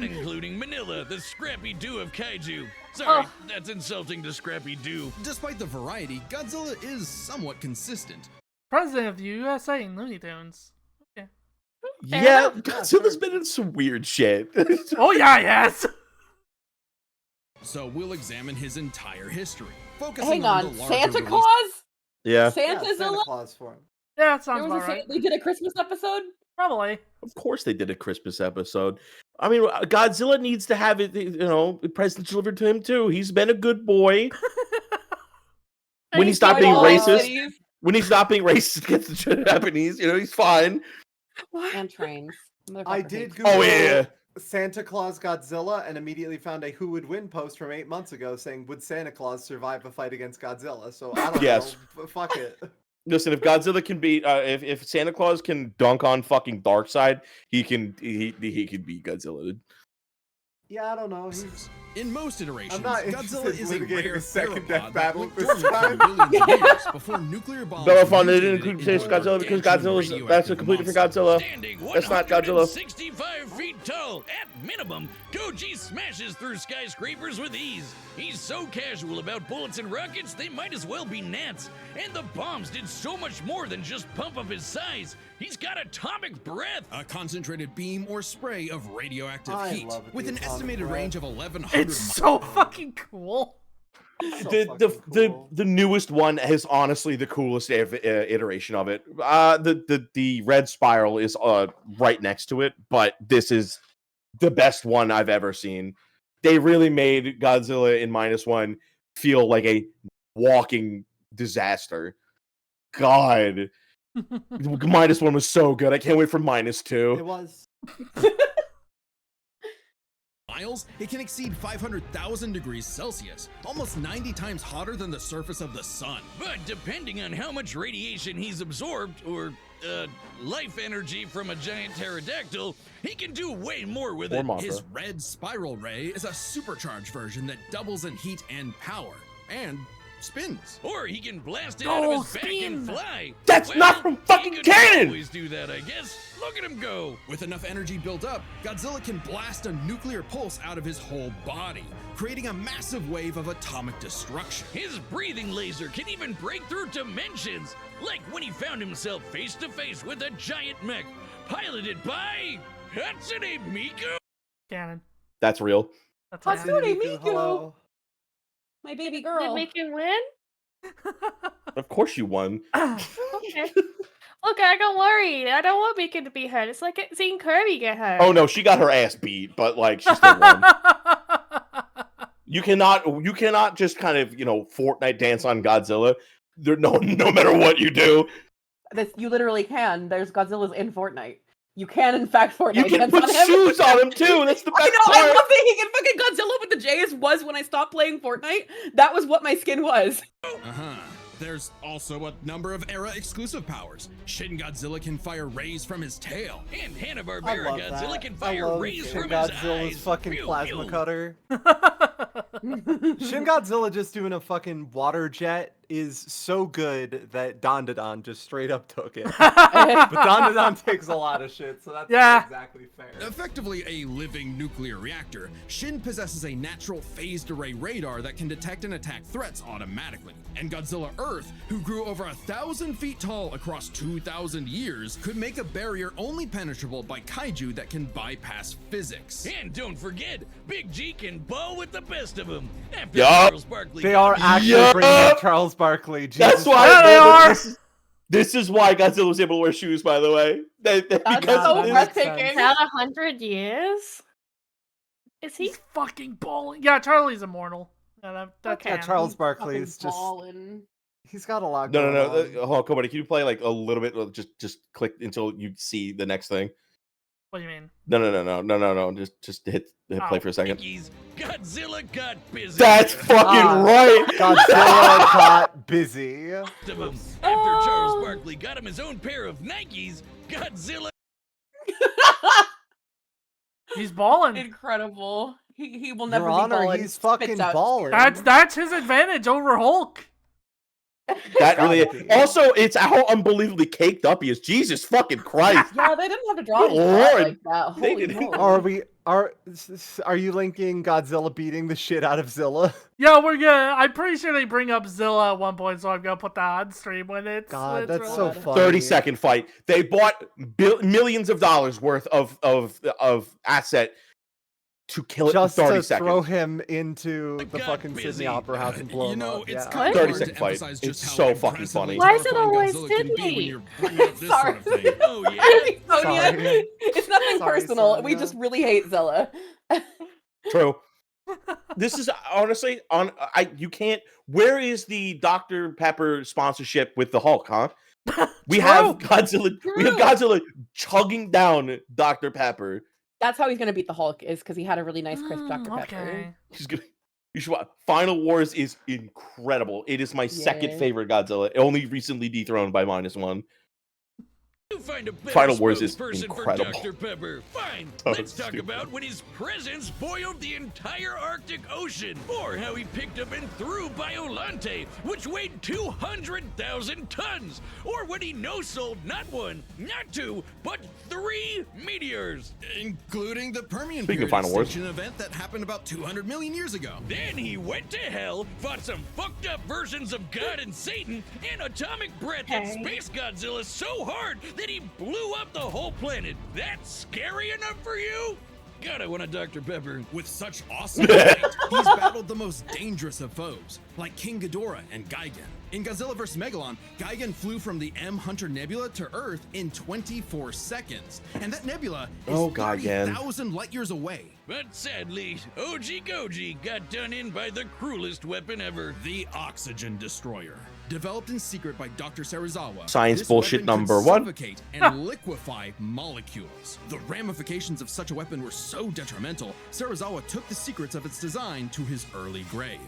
[SPEAKER 7] Including Manila, the Scrappy Doo of Kaiju. Sorry,
[SPEAKER 2] Oh.
[SPEAKER 7] that's insulting to Scrappy Doo.
[SPEAKER 6] Despite the variety, Godzilla is somewhat consistent.
[SPEAKER 1] President of the USA in Looney Tunes.
[SPEAKER 4] yeah,
[SPEAKER 2] enough.
[SPEAKER 4] Godzilla's been in some weird shit.
[SPEAKER 1] Oh yeah, yes.
[SPEAKER 6] So we'll examine his entire history, focusing
[SPEAKER 3] Hang
[SPEAKER 6] on
[SPEAKER 3] on,
[SPEAKER 6] the larger
[SPEAKER 3] Santa
[SPEAKER 6] release-
[SPEAKER 3] Claus?
[SPEAKER 4] Yeah,
[SPEAKER 5] Santa
[SPEAKER 3] Santazilla?
[SPEAKER 5] Claus for him.
[SPEAKER 1] Yeah, that
[SPEAKER 3] There
[SPEAKER 1] sounds
[SPEAKER 3] was
[SPEAKER 1] about
[SPEAKER 3] a
[SPEAKER 1] right.
[SPEAKER 3] They did a Christmas episode.
[SPEAKER 1] Probably.
[SPEAKER 4] of course they did a Christmas episode. I mean, Godzilla needs to have it. You know, presents delivered to him too. He's been a good boy. When he stopped being
[SPEAKER 3] Destroyed all
[SPEAKER 4] racist,
[SPEAKER 3] cities
[SPEAKER 4] when he stopped being racist against the Japanese, you know, he's fine.
[SPEAKER 3] and trains.
[SPEAKER 5] I
[SPEAKER 3] Motherfucker
[SPEAKER 5] did
[SPEAKER 3] hates
[SPEAKER 5] Google
[SPEAKER 4] Oh yeah.
[SPEAKER 5] Santa Claus Godzilla and immediately found a Who Would Win post from 8 months ago saying, would Santa Claus survive a fight against Godzilla? So I don't
[SPEAKER 4] Yes.
[SPEAKER 5] know. Fuck it.
[SPEAKER 4] Listen, if Godzilla can beat, if Santa Claus can dunk on fucking Darkseid, he can beat Godzilla. Dude.
[SPEAKER 5] Yeah, I don't know. He's...
[SPEAKER 6] In most iterations,
[SPEAKER 5] I'm not
[SPEAKER 6] Godzilla
[SPEAKER 5] interested in
[SPEAKER 6] is a
[SPEAKER 5] litigating
[SPEAKER 6] rare
[SPEAKER 5] a second
[SPEAKER 6] theropod
[SPEAKER 5] death
[SPEAKER 6] that
[SPEAKER 5] battle
[SPEAKER 6] went
[SPEAKER 5] this
[SPEAKER 6] dormant for
[SPEAKER 5] time.
[SPEAKER 6] millions of years before nuclear bombs
[SPEAKER 4] No, fun. They
[SPEAKER 6] mutated
[SPEAKER 4] didn't
[SPEAKER 6] it
[SPEAKER 4] change
[SPEAKER 6] into a
[SPEAKER 4] Godzilla because
[SPEAKER 6] gargantuan
[SPEAKER 4] Godzilla's that's a
[SPEAKER 6] radioactive
[SPEAKER 4] completely different
[SPEAKER 6] monster.
[SPEAKER 4] Godzilla.
[SPEAKER 7] Standing
[SPEAKER 4] That's not Godzilla.
[SPEAKER 7] 165 feet tall, at minimum, Goji smashes through skyscrapers with ease. He's so casual about bullets and rockets, they might as well be gnats. And the bombs did so much more than just pump up his size. He's got atomic breath.
[SPEAKER 6] A concentrated beam or spray of radioactive
[SPEAKER 5] I
[SPEAKER 6] heat
[SPEAKER 5] love
[SPEAKER 6] with
[SPEAKER 5] the
[SPEAKER 6] an
[SPEAKER 5] atomic
[SPEAKER 6] estimated
[SPEAKER 5] breath.
[SPEAKER 6] range of 1,100
[SPEAKER 1] It's so fucking cool.
[SPEAKER 5] So
[SPEAKER 4] The
[SPEAKER 5] fucking cool.
[SPEAKER 4] the newest one is honestly the coolest iteration of it. The red spiral is right next to it, but this is the best one I've ever seen. They really made Godzilla in -1 feel like a walking disaster. God, -1 was so good. I can't wait for
[SPEAKER 5] It
[SPEAKER 4] -2.
[SPEAKER 5] was.
[SPEAKER 6] miles, it can exceed 500,000 degrees Celsius, almost 90 times hotter than the surface of the sun.
[SPEAKER 7] But depending on how much radiation he's absorbed, or life energy from a giant pterodactyl, he can do way more with
[SPEAKER 4] Or
[SPEAKER 7] it.
[SPEAKER 4] Mothra.
[SPEAKER 6] His red spiral ray is a supercharged version that doubles in heat and power, and spins.
[SPEAKER 7] Or he can blast it
[SPEAKER 1] Go
[SPEAKER 7] out of his back
[SPEAKER 1] spin.
[SPEAKER 7] and fly.
[SPEAKER 4] That's not from fucking
[SPEAKER 7] he could
[SPEAKER 4] canon!
[SPEAKER 7] always do that, I guess. Look at him go.
[SPEAKER 6] With enough energy built up, Godzilla can blast a nuclear pulse out of his whole body, creating a massive wave of atomic destruction.
[SPEAKER 7] His breathing laser can even break through dimensions, like when he found himself face to face with a giant mech piloted by Hatsune Miku.
[SPEAKER 1] Canon.
[SPEAKER 4] That's real.
[SPEAKER 1] That's
[SPEAKER 3] Hatsune
[SPEAKER 1] canon.
[SPEAKER 3] Miku.
[SPEAKER 5] Hello.
[SPEAKER 3] My baby girl.
[SPEAKER 2] Did make him win?
[SPEAKER 4] Of course you won.
[SPEAKER 2] Okay. Look, I got worried. I don't want Beacon to be hurt. It's like seeing Kirby get hurt.
[SPEAKER 4] Oh no, she got her ass beat, but like she still won. You cannot just kind of, Fortnite dance on Godzilla. No matter what you do.
[SPEAKER 3] You literally can. There's Godzilla's in Fortnite. You can, in fact, Fortnite.
[SPEAKER 4] You can put shoes on him too. That's the best
[SPEAKER 3] I know.
[SPEAKER 4] part.
[SPEAKER 3] I love that he can fucking Godzilla with the J's. Was when I stopped playing Fortnite. That was what my skin was.
[SPEAKER 6] There's also a number of era-exclusive powers. Shin Godzilla can fire rays from his tail.
[SPEAKER 7] And Hanna-Barbera Godzilla can fire rays
[SPEAKER 5] Shin
[SPEAKER 7] from
[SPEAKER 5] Godzilla's
[SPEAKER 7] his eyes.
[SPEAKER 5] fucking
[SPEAKER 7] Pew,
[SPEAKER 5] plasma
[SPEAKER 7] pew.
[SPEAKER 5] cutter. Shin Godzilla just doing a fucking water jet is so good that Dandadan just straight up took it. But Dandadan takes a lot of shit, so that's not exactly fair.
[SPEAKER 6] Effectively a living nuclear reactor, Shin possesses a natural phased array radar that can detect and attack threats automatically. And Godzilla Earth, who grew over 1,000 feet tall across 2,000 years, could make a barrier only penetrable by kaiju that can bypass physics.
[SPEAKER 7] And don't forget, Big G can ball with the best of them. After
[SPEAKER 4] Yup.
[SPEAKER 7] Charles Barkley
[SPEAKER 5] They are actually bringing up Charles Barkley.
[SPEAKER 4] That's why they are. This is why Godzilla was able to wear shoes, by the way.
[SPEAKER 3] That's so breathtaking.
[SPEAKER 2] About 100 years? Is he?
[SPEAKER 1] He's fucking balling. Yeah, Charlie's immortal. Yeah, that
[SPEAKER 5] Yeah,
[SPEAKER 1] can.
[SPEAKER 5] Charles Barkley is just.
[SPEAKER 3] Ballin'.
[SPEAKER 5] He's got a lot.
[SPEAKER 4] No.
[SPEAKER 5] going on.
[SPEAKER 4] Hold on, Cody, can you play like a little bit? Just click until you see the next thing.
[SPEAKER 1] What do you mean?
[SPEAKER 4] No. Just hit play for a second.
[SPEAKER 7] Godzilla got busy.
[SPEAKER 4] That's fucking right.
[SPEAKER 5] Godzilla got busy.
[SPEAKER 7] After Charles Barkley got him his own pair of Nikes, Godzilla.
[SPEAKER 1] He's balling.
[SPEAKER 3] Incredible. He will never
[SPEAKER 5] Your
[SPEAKER 3] be
[SPEAKER 5] Honor,
[SPEAKER 3] balling.
[SPEAKER 5] he's fucking balling.
[SPEAKER 1] That's his advantage over Hulk.
[SPEAKER 4] That really is. Also, it's how unbelievably caked up he is. Jesus fucking Christ.
[SPEAKER 3] Yeah, they didn't have to draw his
[SPEAKER 4] Lord.
[SPEAKER 3] head like that.
[SPEAKER 4] They
[SPEAKER 3] Holy
[SPEAKER 4] didn't.
[SPEAKER 3] moly.
[SPEAKER 5] Are you linking Godzilla beating the shit out of Zilla?
[SPEAKER 1] Yeah, we're gonna. I'm pretty sure they bring up Zilla at one point, so I'm gonna put that on stream when it's.
[SPEAKER 5] God,
[SPEAKER 1] it's
[SPEAKER 5] that's so
[SPEAKER 1] released.
[SPEAKER 5] funny.
[SPEAKER 4] 30-second fight. They bought millions of dollars worth of asset to kill it
[SPEAKER 5] Just
[SPEAKER 4] in 30
[SPEAKER 5] to
[SPEAKER 4] seconds.
[SPEAKER 5] throw him into the
[SPEAKER 7] got
[SPEAKER 5] fucking
[SPEAKER 7] busy.
[SPEAKER 5] Sydney Opera House and blow him up.
[SPEAKER 6] It's
[SPEAKER 5] Yeah.
[SPEAKER 6] kind of
[SPEAKER 4] 30
[SPEAKER 6] hard
[SPEAKER 4] second
[SPEAKER 6] to
[SPEAKER 4] fight.
[SPEAKER 6] emphasize
[SPEAKER 4] It's
[SPEAKER 6] just
[SPEAKER 4] so
[SPEAKER 6] how
[SPEAKER 4] fucking
[SPEAKER 6] impressively
[SPEAKER 4] funny.
[SPEAKER 2] Why is it
[SPEAKER 6] terrifying
[SPEAKER 2] always
[SPEAKER 6] Godzilla can be
[SPEAKER 2] Sydney?
[SPEAKER 6] when you're bringing up this sort of thing.
[SPEAKER 7] Oh yeah.
[SPEAKER 3] Sonia,
[SPEAKER 5] Sorry.
[SPEAKER 3] it's nothing
[SPEAKER 5] Sorry,
[SPEAKER 3] personal. We
[SPEAKER 5] Sonia.
[SPEAKER 3] just really hate Zilla.
[SPEAKER 4] True. This is honestly you can't. Where is the Dr. Pepper sponsorship with the Hulk, huh? We have Godzilla. We have Godzilla chugging down Dr. Pepper.
[SPEAKER 3] That's how he's gonna beat the Hulk, is because he had a really nice crisp Dr. Pepper.
[SPEAKER 1] Okay.
[SPEAKER 4] He's gonna. You should watch. Final Wars is incredible. It is my second
[SPEAKER 3] Yeah.
[SPEAKER 4] favorite Godzilla. Only recently dethroned by -1.
[SPEAKER 7] You find a better
[SPEAKER 4] Final Wars is
[SPEAKER 7] spokesperson
[SPEAKER 4] incredible.
[SPEAKER 7] for Dr. Pepper. Fine.
[SPEAKER 4] So
[SPEAKER 7] Let's talk
[SPEAKER 4] stupid.
[SPEAKER 7] about when his presence boiled the entire Arctic Ocean, or how he picked up and threw Biolante, which weighed 200,000 tons, or when he no-sold not one, not two, but 3 meteors.
[SPEAKER 6] Including the Permian
[SPEAKER 4] Speaking of
[SPEAKER 6] period
[SPEAKER 4] Final Wars.
[SPEAKER 6] extinction event that happened about 200 million years ago.
[SPEAKER 7] Then he went to hell, fought some fucked up versions of God and Satan, and atomic breath at
[SPEAKER 2] Okay.
[SPEAKER 7] Space Godzilla so hard that he blew up the whole planet. That's scary enough for you? God, I want a Dr. Pepper.
[SPEAKER 6] With such awesome might, he's battled the most dangerous of foes, like King Ghidorah and Gigan. In Godzilla vs. Megalon, Gigan flew from the M Hunter Nebula to Earth in 24 seconds. And that nebula is
[SPEAKER 4] Oh, Gigan.
[SPEAKER 6] 30,000 light years away.
[SPEAKER 7] But sadly, OG Goji got done in by the cruelest weapon ever.
[SPEAKER 6] The Oxygen Destroyer. Developed in secret by Dr. Serizawa,
[SPEAKER 4] Science
[SPEAKER 6] this
[SPEAKER 4] bullshit
[SPEAKER 6] weapon could
[SPEAKER 4] number one.
[SPEAKER 6] suffocate and liquefy molecules. The ramifications of such a weapon were so detrimental, Serizawa took the secrets of its design to his early grave.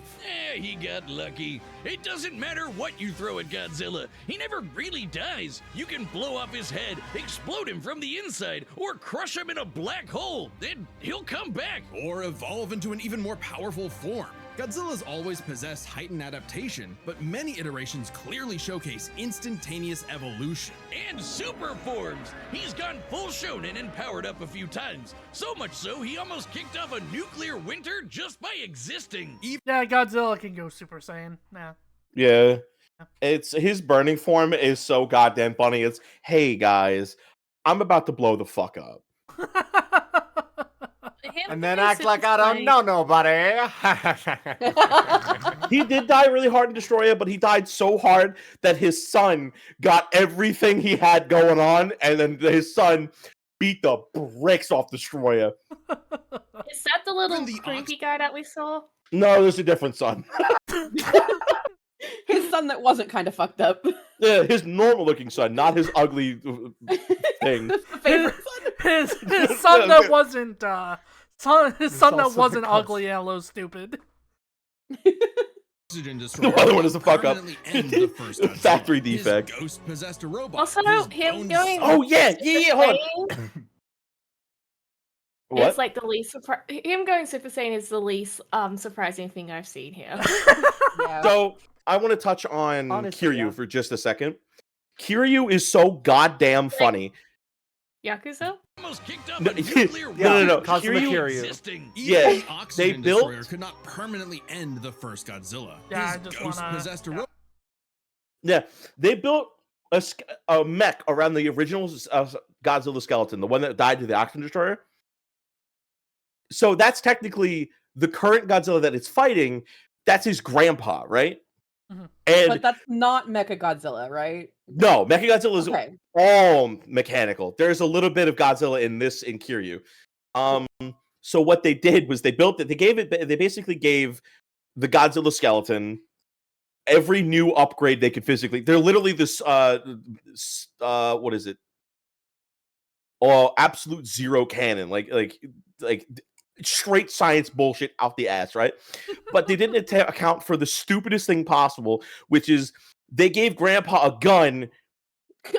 [SPEAKER 7] He got lucky. It doesn't matter what you throw at Godzilla. He never really dies. You can blow off his head, explode him from the inside, or crush him in a black hole. Then he'll come back.
[SPEAKER 6] Or evolve into an even more powerful form. Godzilla's always possessed heightened adaptation, but many iterations clearly showcase instantaneous evolution.
[SPEAKER 7] And super forms. He's gone full shonen and powered up a few times. So much so, he almost kicked off a nuclear winter just by existing.
[SPEAKER 1] Yeah, Godzilla can go Super Saiyan. Nah.
[SPEAKER 4] Yeah. It's his burning form is so goddamn funny. It's, hey guys, I'm about to blow the fuck up.
[SPEAKER 2] Him
[SPEAKER 5] and then act like I don't know nobody.
[SPEAKER 4] He did die really hard in Destroyer, but he died so hard that his son got everything he had going on, and then his son beat the bricks off Destroyer.
[SPEAKER 2] Is that the little creepy guy that we saw?
[SPEAKER 4] No, there's a different son.
[SPEAKER 3] His son that wasn't kind of fucked up.
[SPEAKER 4] Yeah, his normal-looking son, not his ugly thing.
[SPEAKER 1] His son that wasn't his son that wasn't ugly and a little stupid.
[SPEAKER 4] The other one is a fuck up. Factory defect.
[SPEAKER 6] Ghost possessed a robot.
[SPEAKER 2] Also, him going.
[SPEAKER 4] Oh yeah. Hold on. What?
[SPEAKER 2] It's like the least him going Super Saiyan is the least surprising thing I've seen here.
[SPEAKER 3] Yeah.
[SPEAKER 4] So I want to touch on Kiryu for just a second. Kiryu is so goddamn funny.
[SPEAKER 2] Yakuza?
[SPEAKER 7] Almost kicked up
[SPEAKER 4] No,
[SPEAKER 7] a nuclear
[SPEAKER 4] no.
[SPEAKER 7] Kiryu.
[SPEAKER 4] Yeah, they
[SPEAKER 6] Oxygen
[SPEAKER 4] built.
[SPEAKER 6] Destroyer could not permanently end the first Godzilla.
[SPEAKER 1] Yeah,
[SPEAKER 6] His
[SPEAKER 1] I just
[SPEAKER 6] ghost
[SPEAKER 1] wanna-
[SPEAKER 6] possessed a
[SPEAKER 1] yeah.
[SPEAKER 6] robot.
[SPEAKER 4] Yeah, they built a mech around the original Godzilla skeleton, the one that died to the Oxygen Destroyer. So that's technically the current Godzilla that it's fighting. That's his grandpa, right?
[SPEAKER 1] Mm-hmm.
[SPEAKER 4] And
[SPEAKER 3] But that's not Mecha Godzilla, right?
[SPEAKER 4] no, Mechagodzilla is
[SPEAKER 3] Okay.
[SPEAKER 4] all mechanical. There's a little bit of Godzilla in Kiryu. So what they did was they built it. They basically gave the Godzilla skeleton every new upgrade they could physically. They're literally this what is it? Oh, absolute zero cannon, like straight science bullshit out the ass, right? But they didn't account for the stupidest thing possible, which is they gave Grandpa a gun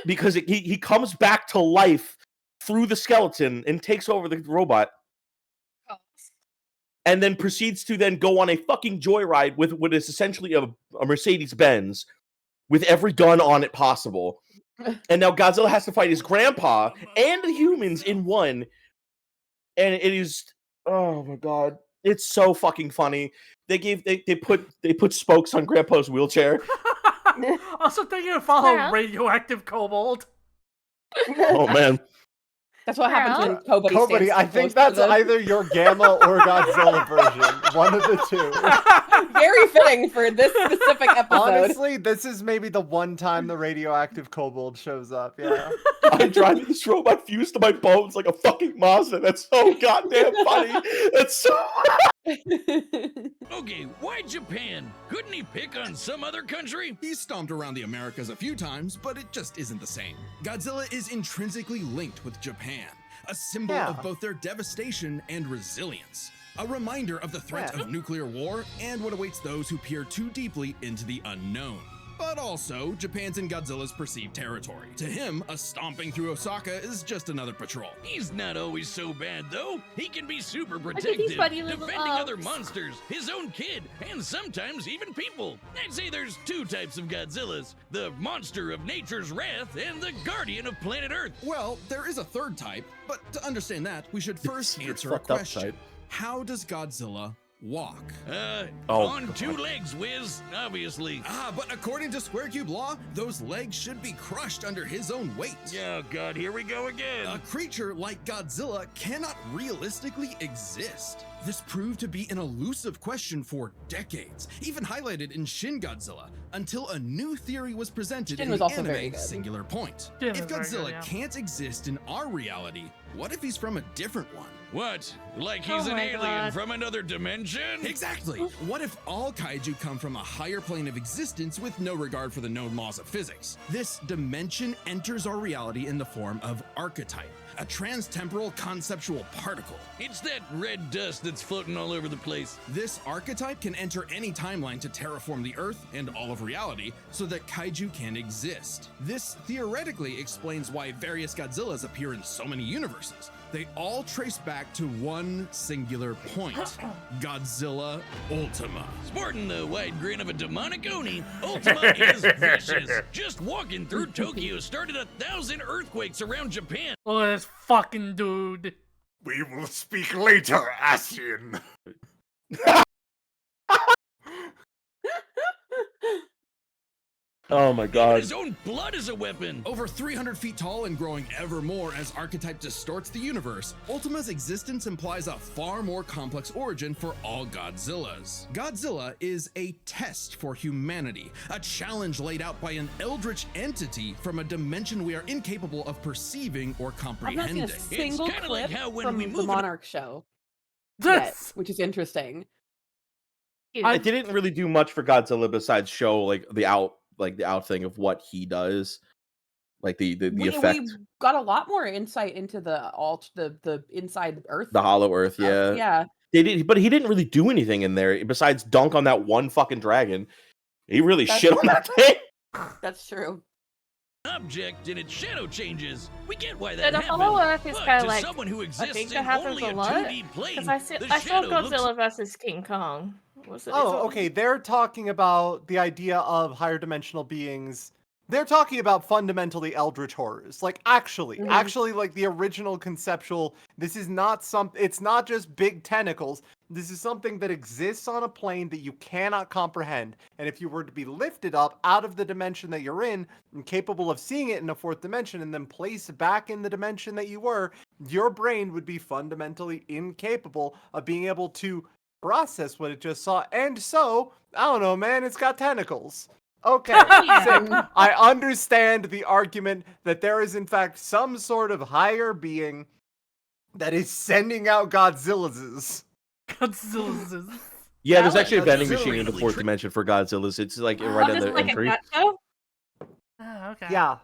[SPEAKER 4] because he comes back to life through the skeleton and takes over the robot. And then proceeds to then go on a fucking joyride with what is essentially a Mercedes-Benz with every gun on it possible. And now Godzilla has to fight his grandpa and the humans in one. And it is, oh my god, it's so fucking funny. They put spokes on Grandpa's wheelchair.
[SPEAKER 1] Also, thinking to follow radioactive kobold.
[SPEAKER 4] Oh man.
[SPEAKER 3] That's what happens when Kobani
[SPEAKER 5] Kobani, I think that's either your Gamma or Godzilla version. One of the two.
[SPEAKER 3] Very fitting for this specific episode.
[SPEAKER 5] Honestly, this is maybe the one time the radioactive kobold shows up, yeah.
[SPEAKER 4] I'm driving this robot fused to my bones like a fucking monster. That's so goddamn funny. That's so...
[SPEAKER 7] Okay, why Japan? Couldn't he pick on some other country?
[SPEAKER 6] He's stomped around the Americas a few times, but it just isn't the same. Godzilla is intrinsically linked with Japan, a symbol of both their devastation and resilience. A reminder of the threat of nuclear war and what awaits those who peer too deeply into the unknown. But also, Japan's in Godzilla's perceived territory. To him, a stomping through Osaka is just another patrol.
[SPEAKER 7] He's not always so bad, though. He can be super protective,
[SPEAKER 2] these funny little
[SPEAKER 7] defending other monsters, his own kid, and sometimes even people. I'd say there's two types of Godzillas. The monster of nature's wrath and the guardian of planet Earth.
[SPEAKER 6] Well, there is a third type, but to understand that, we should first answer a question. How does Godzilla walk?
[SPEAKER 7] On two legs, Wiz, obviously.
[SPEAKER 6] But according to Square Cube law, those legs should be crushed under his own weight.
[SPEAKER 7] Oh god, here we go again.
[SPEAKER 6] A creature like Godzilla cannot realistically exist. This proved to be an elusive question for decades, even highlighted in Shin Godzilla, until a new theory was presented in the anime Singular Point. If Godzilla can't exist in our reality, what if he's from a different one?
[SPEAKER 7] What? Like he's an alien from another dimension?
[SPEAKER 6] Exactly! What if all kaiju come from a higher plane of existence with no regard for the known laws of physics? This dimension enters our reality in the form of archetype, a transtemporal conceptual particle.
[SPEAKER 7] It's that red dust that's floating all over the place.
[SPEAKER 6] This archetype can enter any timeline to terraform the Earth and all of reality so that kaiju can exist. This theoretically explains why various Godzillas appear in so many universes. They all trace back to one singular point, Godzilla Ultima.
[SPEAKER 7] Sporting the wide grin of a demonic Oni, Ultima is vicious. Just walking through Tokyo started 1,000 earthquakes around Japan.
[SPEAKER 1] Look at this fucking dude.
[SPEAKER 5] We will speak later, Asian.
[SPEAKER 4] Oh my god.
[SPEAKER 7] His own blood is a weapon.
[SPEAKER 6] Over 300 feet tall and growing ever more as archetype distorts the universe, Ultima's existence implies a far more complex origin for all Godzillas. Godzilla is a test for humanity, a challenge laid out by an eldritch entity from a dimension we are incapable of perceiving or
[SPEAKER 3] I'm not
[SPEAKER 6] comprehending.
[SPEAKER 3] seeing a single
[SPEAKER 7] kinda
[SPEAKER 3] clip
[SPEAKER 7] like how when
[SPEAKER 3] from
[SPEAKER 7] we
[SPEAKER 3] the
[SPEAKER 7] move it-
[SPEAKER 3] Monarch show
[SPEAKER 1] This.
[SPEAKER 3] yet, which is interesting.
[SPEAKER 4] It didn't really do much for Godzilla besides show like the out thing of what he does, like the effect.
[SPEAKER 3] We got a lot more insight into the inside Earth.
[SPEAKER 4] The Hollow Earth,
[SPEAKER 3] stuff.
[SPEAKER 4] yeah. They did, but he didn't really do anything in there besides dunk on that one fucking dragon. He really shit on that thing.
[SPEAKER 3] That's true.
[SPEAKER 7] Object and its shadow changes. We get why
[SPEAKER 2] So
[SPEAKER 7] that
[SPEAKER 2] the
[SPEAKER 7] happened.
[SPEAKER 2] Hollow Earth is
[SPEAKER 7] But
[SPEAKER 2] kind
[SPEAKER 7] to
[SPEAKER 2] of like
[SPEAKER 7] someone who
[SPEAKER 2] a
[SPEAKER 7] exists
[SPEAKER 2] thing
[SPEAKER 7] in
[SPEAKER 2] that happens
[SPEAKER 7] only
[SPEAKER 2] a
[SPEAKER 7] a
[SPEAKER 2] lot.
[SPEAKER 7] 2D plane,
[SPEAKER 2] Because
[SPEAKER 7] the
[SPEAKER 2] I saw
[SPEAKER 7] shadow looks-
[SPEAKER 2] Godzilla versus King Kong. Was it?
[SPEAKER 5] Oh, okay. They're talking about the idea of higher dimensional beings. They're talking about fundamentally eldritch horrors. Like actually, like the original conceptual. This is not it's not just big tentacles. This is something that exists on a plane that you cannot comprehend. And if you were to be lifted up out of the dimension that you're in and capable of seeing it in a fourth dimension and then placed back in the dimension that you were, your brain would be fundamentally incapable of being able to process what it just saw. And so, I don't know, man, it's got tentacles. Okay, sick. I understand the argument that there is in fact some sort of higher being that is sending out Godzillas.
[SPEAKER 4] Yeah, there's actually a vending
[SPEAKER 7] Godzilla
[SPEAKER 4] machine in the fourth dimension for Godzillas. It's like right in the entry.
[SPEAKER 1] Oh, okay.
[SPEAKER 5] Yeah.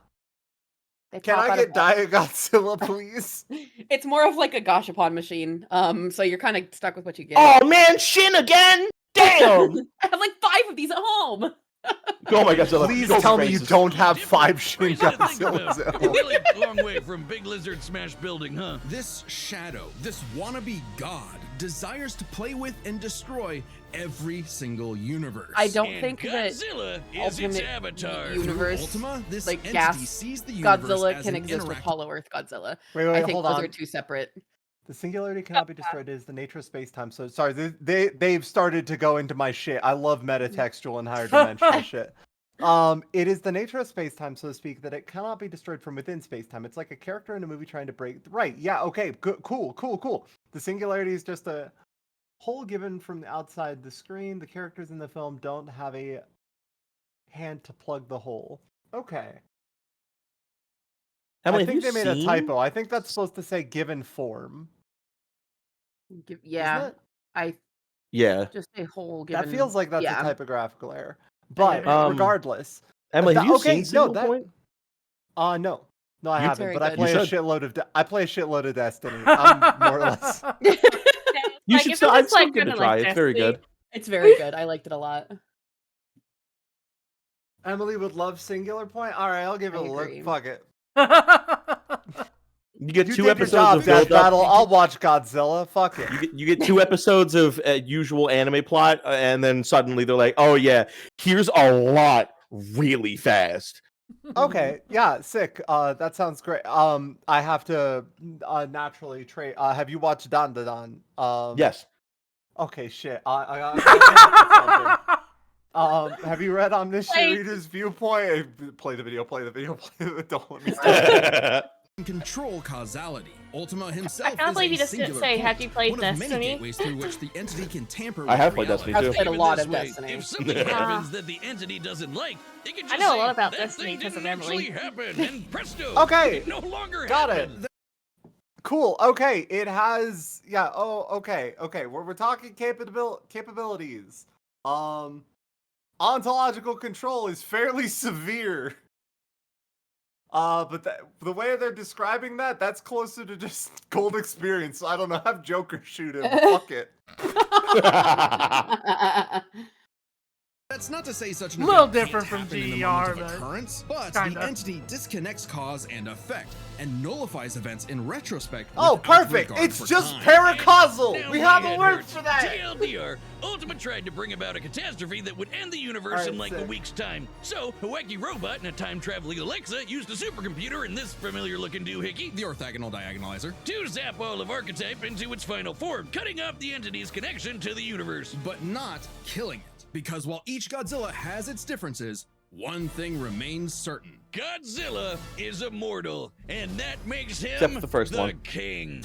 [SPEAKER 3] They
[SPEAKER 5] Can
[SPEAKER 3] pop
[SPEAKER 5] I
[SPEAKER 3] out
[SPEAKER 5] get
[SPEAKER 3] of-
[SPEAKER 5] Dia Godzilla, please?
[SPEAKER 3] It's more of like a Gashapon machine. So you're kind of stuck with what you get.
[SPEAKER 4] Oh man, Shin again! Damn!
[SPEAKER 3] I have like 5 of these at home.
[SPEAKER 4] Oh my Godzilla!
[SPEAKER 5] Please
[SPEAKER 4] go
[SPEAKER 5] tell me you
[SPEAKER 4] racist.
[SPEAKER 5] don't have 5 Shin
[SPEAKER 7] Crazy to think
[SPEAKER 5] Godzillas
[SPEAKER 7] about.
[SPEAKER 5] at
[SPEAKER 7] A
[SPEAKER 5] home.
[SPEAKER 7] really long way from Big Lizard Smash Building, huh?
[SPEAKER 6] This shadow, this wannabe god, desires to play with and destroy every single universe.
[SPEAKER 3] I don't
[SPEAKER 7] And
[SPEAKER 3] think that
[SPEAKER 7] Godzilla is its
[SPEAKER 3] Ultimate
[SPEAKER 7] avatar.
[SPEAKER 6] Through
[SPEAKER 3] universe,
[SPEAKER 6] Ultima, this
[SPEAKER 3] like
[SPEAKER 6] entity
[SPEAKER 3] gas
[SPEAKER 6] sees the universe
[SPEAKER 3] Godzilla
[SPEAKER 6] as
[SPEAKER 3] can
[SPEAKER 6] an
[SPEAKER 3] exist with
[SPEAKER 6] interactive-
[SPEAKER 3] Hollow Earth Godzilla.
[SPEAKER 5] Wait,
[SPEAKER 3] I think
[SPEAKER 5] hold
[SPEAKER 3] those
[SPEAKER 5] on.
[SPEAKER 3] are 2 separate.
[SPEAKER 5] The singularity cannot be destroyed. It is the nature of space-time. So sorry, they've started to go into my shit. I love metatextual and higher dimensional shit. It is the nature of space-time, so to speak, that it cannot be destroyed from within space-time. It's like a character in a movie trying to break. Right? Yeah. Okay. Good. Cool. The singularity is just a hole given from outside the screen. The characters in the film don't have a hand to plug the hole. Okay.
[SPEAKER 4] Emily,
[SPEAKER 5] I think they
[SPEAKER 4] have you
[SPEAKER 5] made a
[SPEAKER 4] seen-
[SPEAKER 5] typo. I think that's supposed to say given form.
[SPEAKER 3] Yeah,
[SPEAKER 5] it?
[SPEAKER 3] I
[SPEAKER 4] Yeah,
[SPEAKER 3] just a whole.
[SPEAKER 5] That feels like that's
[SPEAKER 3] yeah.
[SPEAKER 5] a typographical error. But
[SPEAKER 4] Emily,
[SPEAKER 5] regardless,
[SPEAKER 4] have you seen Single Point?
[SPEAKER 5] no, I
[SPEAKER 4] You-
[SPEAKER 5] haven't.
[SPEAKER 3] Very
[SPEAKER 5] But I
[SPEAKER 3] good.
[SPEAKER 5] play
[SPEAKER 4] You
[SPEAKER 5] a
[SPEAKER 4] should.
[SPEAKER 5] shitload of Destiny. I'm more or less.
[SPEAKER 4] You should still. I'd still give it a try. It's very good.
[SPEAKER 3] It's very good. I liked it a lot.
[SPEAKER 5] Emily would love Singular Point. All right, I'll give it
[SPEAKER 3] I
[SPEAKER 5] a look.
[SPEAKER 3] agree.
[SPEAKER 5] Fuck it.
[SPEAKER 4] You get
[SPEAKER 5] You
[SPEAKER 4] 2
[SPEAKER 5] did your
[SPEAKER 4] episodes
[SPEAKER 5] job,
[SPEAKER 4] of
[SPEAKER 5] Death
[SPEAKER 4] build up.
[SPEAKER 5] Battle. I'll watch Godzilla. Fuck it.
[SPEAKER 4] You get 2 episodes of usual anime plot, and then suddenly they're like, "Oh yeah, here's a lot really fast."
[SPEAKER 5] Okay, yeah, sick. That sounds great. I have to naturally trade. Have you watched Dan Dan?
[SPEAKER 4] Yes.
[SPEAKER 5] Okay, shit. I have you read Omniscient
[SPEAKER 2] Play-
[SPEAKER 5] Reader's Viewpoint? Play the video. Don't let me stop.
[SPEAKER 6] Control causality. Ultima himself
[SPEAKER 2] can't
[SPEAKER 6] is
[SPEAKER 2] believe
[SPEAKER 6] a
[SPEAKER 2] you just didn't
[SPEAKER 6] singular
[SPEAKER 2] say,
[SPEAKER 6] point,
[SPEAKER 2] have you played
[SPEAKER 6] one of many
[SPEAKER 2] Destiny?
[SPEAKER 6] gateways through which the entity can tamper
[SPEAKER 4] I
[SPEAKER 6] with
[SPEAKER 4] have played
[SPEAKER 6] reality.
[SPEAKER 4] Destiny, too.
[SPEAKER 3] I've played a
[SPEAKER 7] Think of it
[SPEAKER 3] lot
[SPEAKER 7] this
[SPEAKER 3] of
[SPEAKER 7] way,
[SPEAKER 3] Destiny.
[SPEAKER 7] If something
[SPEAKER 4] Yeah.
[SPEAKER 7] happens that the entity doesn't like, it can just
[SPEAKER 2] I know a
[SPEAKER 7] say,
[SPEAKER 2] lot about
[SPEAKER 7] that
[SPEAKER 2] Destiny
[SPEAKER 7] thing
[SPEAKER 2] because of
[SPEAKER 7] didn't
[SPEAKER 2] Emily.
[SPEAKER 7] actually happen, and presto,
[SPEAKER 5] Okay,
[SPEAKER 7] it no longer
[SPEAKER 5] got it.
[SPEAKER 7] happened.
[SPEAKER 5] Cool. Okay, it has. Yeah. Oh. Okay. We're talking capabilities. Ontological control is fairly severe. But the way they're describing that's closer to just gold experience. So I don't know. Have Joker shoot him. Fuck it.
[SPEAKER 6] That's not to say such an
[SPEAKER 1] Little
[SPEAKER 6] event can't
[SPEAKER 1] different from
[SPEAKER 6] happen in the
[SPEAKER 1] GER,
[SPEAKER 6] moment of
[SPEAKER 1] but
[SPEAKER 6] occurrence, but
[SPEAKER 1] kinda.
[SPEAKER 6] the entity disconnects cause and effect and nullifies events in retrospect.
[SPEAKER 5] Oh,
[SPEAKER 6] without
[SPEAKER 5] perfect.
[SPEAKER 6] regard
[SPEAKER 5] It's
[SPEAKER 6] for
[SPEAKER 5] just
[SPEAKER 6] time.
[SPEAKER 5] paracausal.
[SPEAKER 7] Now
[SPEAKER 5] We
[SPEAKER 7] my
[SPEAKER 5] have a
[SPEAKER 7] head
[SPEAKER 5] word
[SPEAKER 7] hurts.
[SPEAKER 5] for that.
[SPEAKER 7] TLDR, Ultima tried to bring about a catastrophe that would end the universe
[SPEAKER 5] Alright,
[SPEAKER 7] in like a
[SPEAKER 5] sick.
[SPEAKER 7] week's time. So, a wacky robot and a time-traveling Alexa used a supercomputer and this familiar-looking doohickey
[SPEAKER 6] The orthogonal diagonalizer.
[SPEAKER 7] to zap all of Archetype into its final form, cutting off the entity's connection to the universe.
[SPEAKER 6] But not killing it. Because while each Godzilla has its differences, one thing remains certain.
[SPEAKER 7] Godzilla is immortal, and that makes him
[SPEAKER 4] Except for the first one.
[SPEAKER 7] king.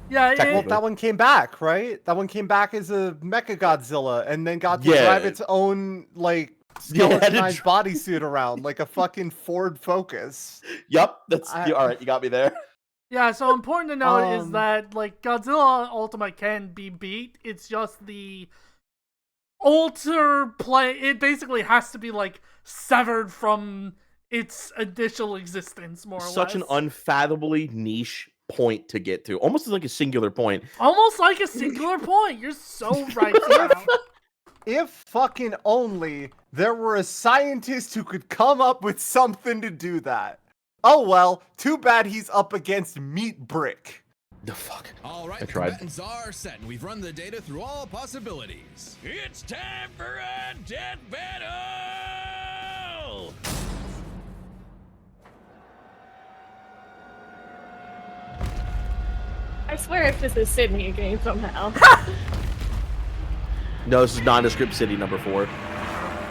[SPEAKER 1] Yeah,
[SPEAKER 5] Well, that one came back, right? That one came back as a Mecha Godzilla, and then got to drive its own like skeletonized bodysuit around like a fucking Ford Focus.
[SPEAKER 4] Yup, that's all right. You got me there.
[SPEAKER 1] Yeah, so important to note is that like Godzilla Ultimate can be beat. It's just the alter play. It basically has to be like severed from its initial existence, more or less.
[SPEAKER 4] Such an unfathomably niche point to get to, almost like a singular point.
[SPEAKER 1] Almost like a singular point. You're so right.
[SPEAKER 5] If fucking only there were a scientist who could come up with something to do that. Oh well, too bad he's up against Meat Brick.
[SPEAKER 4] The fuck.
[SPEAKER 6] All right,
[SPEAKER 4] I
[SPEAKER 6] the
[SPEAKER 4] tried.
[SPEAKER 6] combatants are set, and we've run the data through all possibilities.
[SPEAKER 7] It's time for a death battle!
[SPEAKER 2] I swear if this is Sydney again somehow.
[SPEAKER 4] No, this is Nondescript City number 4.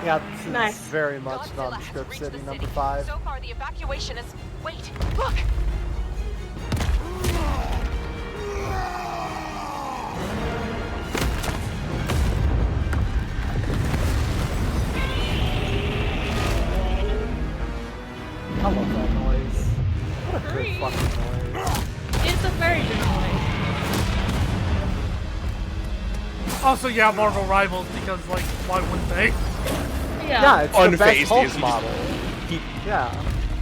[SPEAKER 5] Yeah, this
[SPEAKER 2] Nice.
[SPEAKER 5] is very much Nondescript City number 5.
[SPEAKER 8] So far, the evacuation is. Wait, look!
[SPEAKER 5] I love that noise. What a good fucking noise.
[SPEAKER 2] It's a very good noise.
[SPEAKER 1] Also, yeah, Marvel Rivals, because like, why wouldn't they?
[SPEAKER 2] Yeah,
[SPEAKER 5] it's the best
[SPEAKER 4] Unfazed,
[SPEAKER 5] Hulk
[SPEAKER 4] is he
[SPEAKER 5] model. Yeah.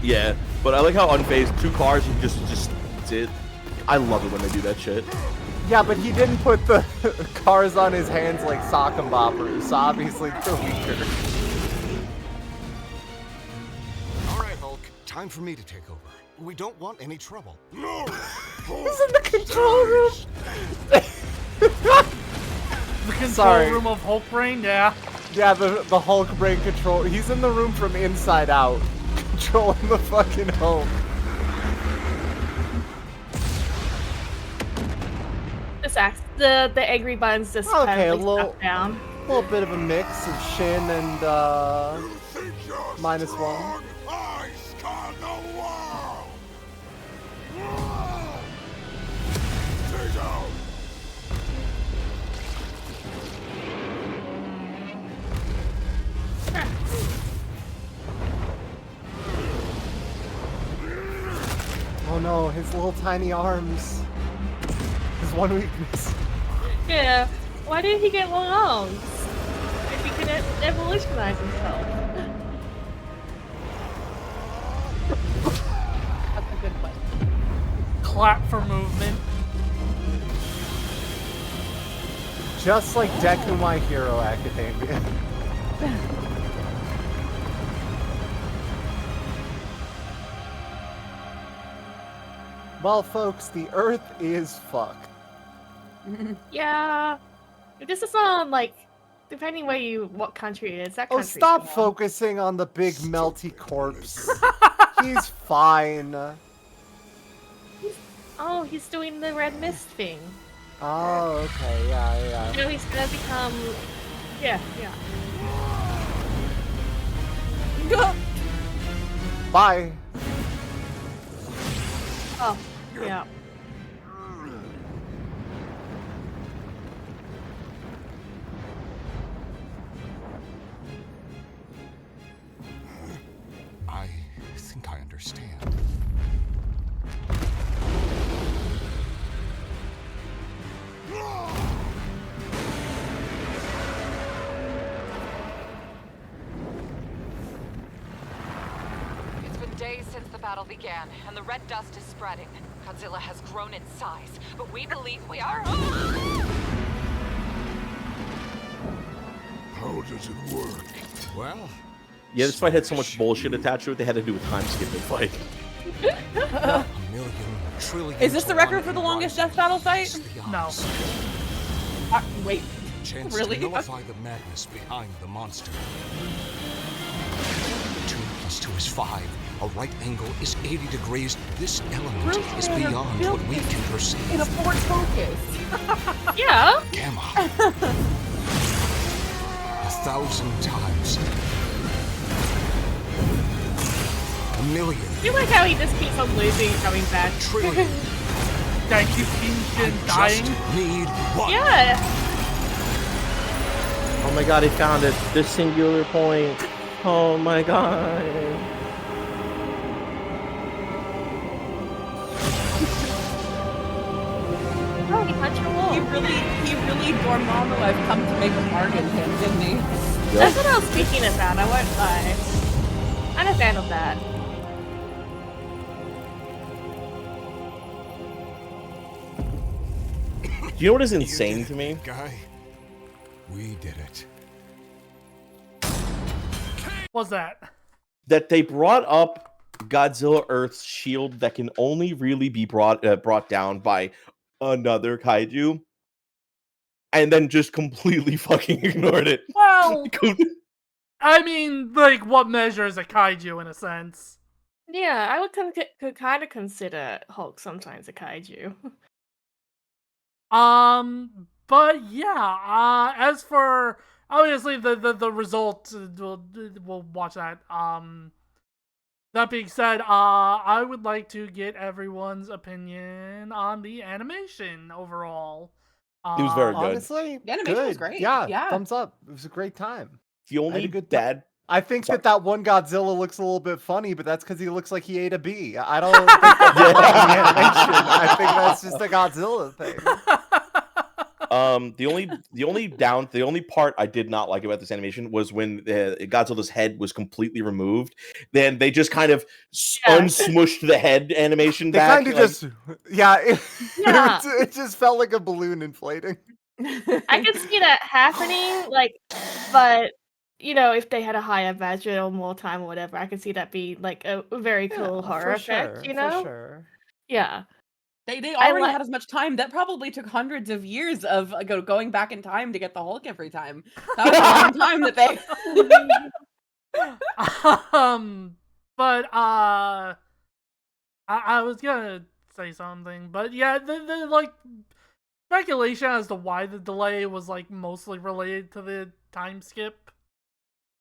[SPEAKER 4] Yeah, but I like how unfazed 2 cars and just that's it. I love it when they do that shit.
[SPEAKER 5] Yeah, but he didn't put the cars on his hands like sock and boppers, so obviously they're weaker.
[SPEAKER 9] All right, Hulk. Time for me to take over. We don't want any trouble. No!
[SPEAKER 5] He's in the control room!
[SPEAKER 1] The control room of Hulk Brain, yeah.
[SPEAKER 5] Yeah, the Hulk brain control. He's in the room from inside out, controlling the fucking Hulk.
[SPEAKER 2] This acts the angry buttons just
[SPEAKER 5] Okay,
[SPEAKER 2] kind
[SPEAKER 5] a
[SPEAKER 2] of
[SPEAKER 5] little-
[SPEAKER 2] stuck down.
[SPEAKER 5] A little bit of a mix of Shin and -1.
[SPEAKER 9] I scan the world! Take out!
[SPEAKER 5] Oh no, his little tiny arms. His one weakness.
[SPEAKER 2] Yeah, why did he get long arms? If he could evolutionize himself.
[SPEAKER 3] That's a good question.
[SPEAKER 1] Clap for movement.
[SPEAKER 5] Just like Deku My Hero Academia. Well, folks, the Earth is fucked.
[SPEAKER 2] Yeah. This is on like, depending what country it is, that
[SPEAKER 5] Oh,
[SPEAKER 2] country's
[SPEAKER 5] stop
[SPEAKER 2] gone.
[SPEAKER 5] focusing on the big melty corpse. He's fine.
[SPEAKER 2] Oh, he's doing the red mist thing.
[SPEAKER 5] Oh, okay, yeah.
[SPEAKER 2] You know, he's gonna become. Yeah.
[SPEAKER 5] Bye.
[SPEAKER 2] Oh, yeah.
[SPEAKER 9] I think I understand.
[SPEAKER 8] It's been days since the battle began, and the red dust is spreading. Godzilla has grown in size, but we believe we are.
[SPEAKER 9] How does it work? Well,
[SPEAKER 4] Yeah, this fight had so much bullshit attached to it, they had to do a time skipping fight.
[SPEAKER 9] a million, trillion.
[SPEAKER 3] Is this the
[SPEAKER 9] to
[SPEAKER 3] record
[SPEAKER 9] one
[SPEAKER 3] for the
[SPEAKER 9] in
[SPEAKER 3] longest
[SPEAKER 9] rising
[SPEAKER 3] death battle fight?
[SPEAKER 9] is the
[SPEAKER 1] No.
[SPEAKER 9] odds.
[SPEAKER 3] Wait.
[SPEAKER 9] Chance
[SPEAKER 3] Really?
[SPEAKER 9] to nullify the madness behind the monster. 2 + 2 is 5. A right angle is 80 degrees. This element is beyond what we can perceive.
[SPEAKER 3] In a Ford Focus.
[SPEAKER 2] Yeah.
[SPEAKER 9] Gamma. 1,000 times a million.
[SPEAKER 2] You like how he just keeps on losing and coming back.
[SPEAKER 9] Trillion.
[SPEAKER 1] Thank you, King dying.
[SPEAKER 9] Just need one.
[SPEAKER 2] Yeah.
[SPEAKER 4] Oh my god, he found it. The singular point. Oh my god.
[SPEAKER 2] Oh, he punched a wall.
[SPEAKER 3] He really Dormammu I've come to make a bargain him, didn't he?
[SPEAKER 4] Yep.
[SPEAKER 2] That's what I was speaking about, I won't lie. I'm a fan of that.
[SPEAKER 4] Do you know what is insane to me?
[SPEAKER 9] Guy, we did it.
[SPEAKER 1] What's that?
[SPEAKER 4] That they brought up Godzilla Earth's shield that can only really be brought down by another kaiju, and then just completely fucking ignored it.
[SPEAKER 1] Well, I mean, like, what measures a kaiju in a sense?
[SPEAKER 2] Yeah, I would could kind of consider Hulk sometimes a kaiju.
[SPEAKER 1] But yeah, as for obviously the result, we'll watch that. That being said, I would like to get everyone's opinion on the animation overall.
[SPEAKER 4] It was very good.
[SPEAKER 5] Honestly,
[SPEAKER 3] The animation was great.
[SPEAKER 5] Yeah, thumbs up. It was a great time.
[SPEAKER 4] The only bad.
[SPEAKER 5] I think that one Godzilla looks a little bit funny, but that's because he looks like he ate a bee. I don't think that's the animation. I think that's just a Godzilla thing.
[SPEAKER 4] The only part I did not like about this animation was when Godzilla's head was completely removed. Then they just kind of unsmushed the head animation
[SPEAKER 5] They
[SPEAKER 4] back.
[SPEAKER 5] kind of it just felt like a balloon inflating.
[SPEAKER 2] I could see that happening, like, but you know, if they had a higher budget or more time or whatever, I could see that be like a very cool horror effect. You know?
[SPEAKER 5] For sure.
[SPEAKER 2] Yeah.
[SPEAKER 3] They already had as much time. That probably took hundreds of years of going back in time to get the Hulk every time. That was a long time that they.
[SPEAKER 1] But I was gonna say something, but yeah, the like speculation as to why the delay was like mostly related to the time skip,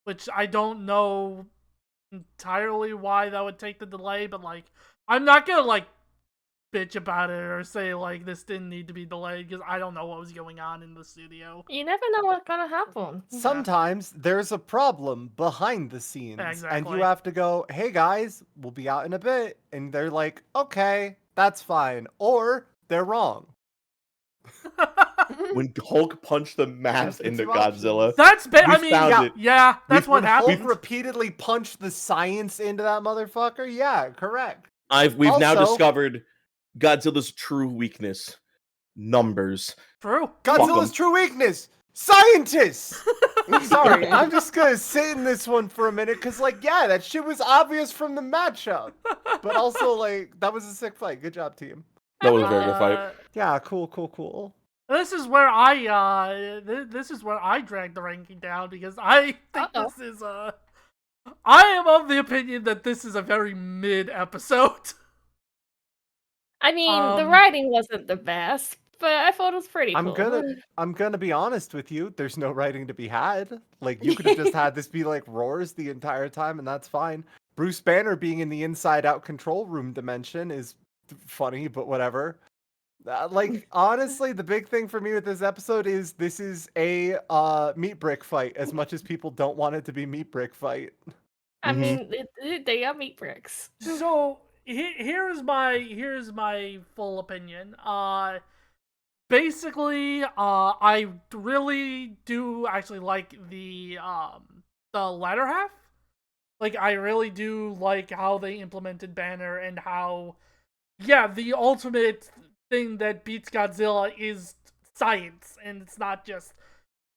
[SPEAKER 1] which I don't know entirely why that would take the delay, but like I'm not gonna like bitch about it or say like this didn't need to be delayed because I don't know what was going on in the studio.
[SPEAKER 2] You never know what's gonna happen.
[SPEAKER 5] Sometimes there's a problem behind the scenes, and you have to go, "Hey guys, we'll be out in a bit," and they're like, "Okay, that's fine," or they're wrong.
[SPEAKER 4] When Hulk punched the mask into Godzilla,
[SPEAKER 1] that's I mean, yeah, that's what happened.
[SPEAKER 5] Hulk repeatedly punched the science into that motherfucker. Yeah, correct.
[SPEAKER 4] We've now discovered Godzilla's true weakness: numbers.
[SPEAKER 1] True.
[SPEAKER 5] Godzilla's true weakness: scientists. Sorry, I'm just gonna sit in this one for a minute because, like, yeah, that shit was obvious from the matchup, but also like that was a sick fight. Good job, team.
[SPEAKER 4] That was a very good fight.
[SPEAKER 5] Yeah, cool.
[SPEAKER 1] This is where I drag the ranking down because I think this is I am of the opinion that this is a very mid episode.
[SPEAKER 2] I mean, the writing wasn't the best, but I thought it was pretty
[SPEAKER 5] I'm
[SPEAKER 2] cool.
[SPEAKER 5] gonna be honest with you. There's no writing to be had. Like, you could have just had this be like roars the entire time, and that's fine. Bruce Banner being in the inside-out control room dimension is funny, but whatever. Like, honestly, the big thing for me with this episode is this is a meat brick fight, as much as people don't want it to be meat brick fight.
[SPEAKER 2] I mean, they are meat bricks.
[SPEAKER 1] So here's my full opinion. Basically, I really do actually like the latter half. Like, I really do like how they implemented Banner and how, yeah, the ultimate thing that beats Godzilla is science, and it's not just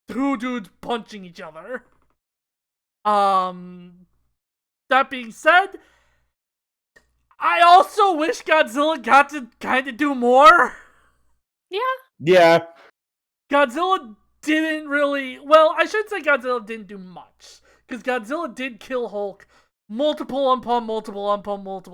[SPEAKER 1] two dudes punching each other. That being said, I also wish Godzilla got to kind of do more.
[SPEAKER 4] Yeah.
[SPEAKER 1] Godzilla didn't really... Well, I should say Godzilla didn't do much. Because Godzilla did kill Hulk multiple